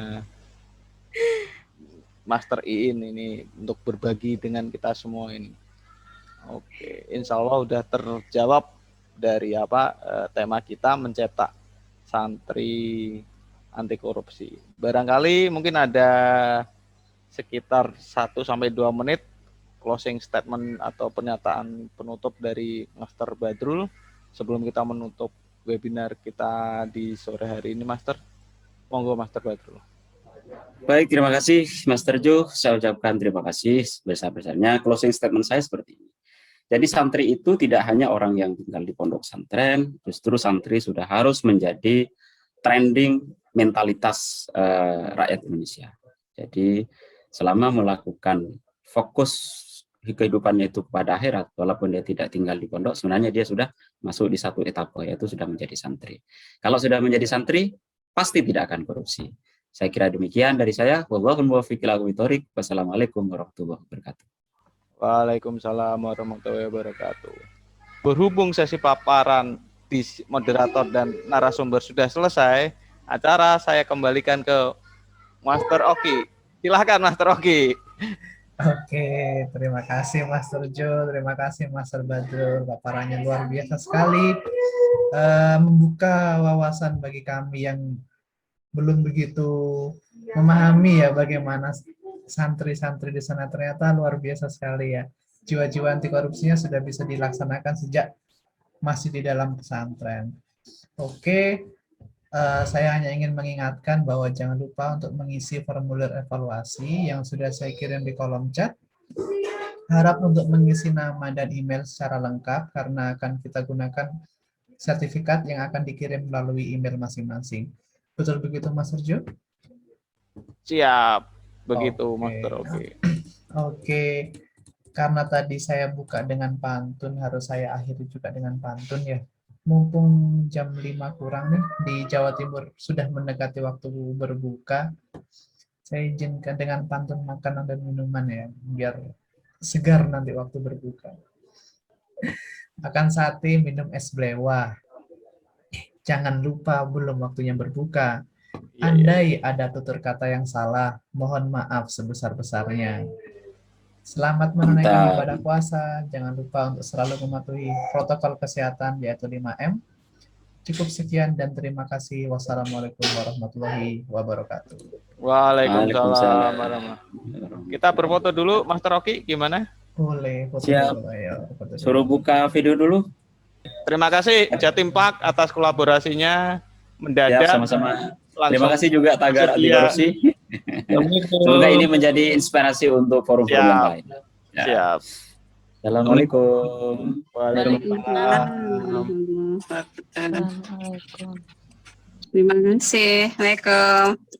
Master Iin ini untuk berbagi dengan kita semua ini. Oke, insya Allah udah terjawab dari tema kita mencetak santri anti korupsi. Barangkali mungkin ada sekitar 1-2 menit closing statement atau pernyataan penutup dari Master Badrul sebelum kita menutup webinar kita di sore hari ini, Master. Monggo Master Badrul. Baik, terima kasih Master Jo. Saya ucapkan terima kasih sebesar-besarnya. Closing statement saya seperti ini. Jadi santri itu tidak hanya orang yang tinggal di pondok pesantren, justru santri sudah harus menjadi trending mentalitas rakyat Indonesia. Jadi selama melakukan fokus kehidupannya itu kepada akhirat, walaupun dia tidak tinggal di pondok, sebenarnya dia sudah masuk di satu etapa, yaitu sudah menjadi santri. Kalau sudah menjadi santri, pasti tidak akan korupsi. Saya kira demikian dari saya. Wallahul muwaffiq ila aqwamit thoriq. Wassalamualaikum warahmatullahi wabarakatuh. Waalaikumsalam warahmatullahi wabarakatuh. berhubung sesi paparan di moderator dan narasumber sudah selesai, acara saya kembalikan ke Master Oki. Silahkan Master Oki. Oke, terima kasih Master Jo, terima kasih Master Badrul, paparannya luar biasa sekali, membuka wawasan bagi kami yang belum begitu memahami ya bagaimana santri-santri di sana, ternyata luar biasa sekali ya. Jiwa-jiwa anti korupsinya sudah bisa dilaksanakan sejak masih di dalam pesantren. Oke, saya hanya ingin mengingatkan bahwa jangan lupa untuk mengisi formulir evaluasi yang sudah saya kirim di kolom chat. Harap untuk mengisi nama dan email secara lengkap karena akan kita gunakan sertifikat yang akan dikirim melalui email masing-masing. Betul begitu, Mas Sergio? Siap, begitu Oke. Master Oki. Oke, karena tadi saya buka dengan pantun, harus saya akhiri juga dengan pantun ya. Mumpung jam 5 kurang nih, di Jawa Timur sudah mendekati waktu berbuka, saya izinkan dengan pantun makanan dan minuman ya, biar segar nanti waktu berbuka. Makan sate, minum es belewah. Jangan lupa belum waktunya berbuka. Iya, iya. Andai ada tutur kata yang salah, mohon maaf sebesar-besarnya. Selamat menunaikan ibadah puasa. Jangan lupa untuk selalu mematuhi protokol kesehatan yaitu 5M. Cukup sekian dan terima kasih. Wassalamualaikum warahmatullahi wabarakatuh. Waalaikumsalam warahmatullahi. Kita berfoto dulu, Master Oki, gimana? Boleh, foto Siap. dulu. Ayo, foto dulu. Suruh buka video dulu. Terima kasih Jatim Pak atas kolaborasinya mendadak. Siap, sama-sama. Langsung. Terima kasih juga Tagar Anti Korupsi. Semoga ini menjadi inspirasi untuk forum-forum Siap. yang lain. Ya. Siap. Assalamualaikum. Waalaikumsalam. Terima kasih. Waalaikumsalam.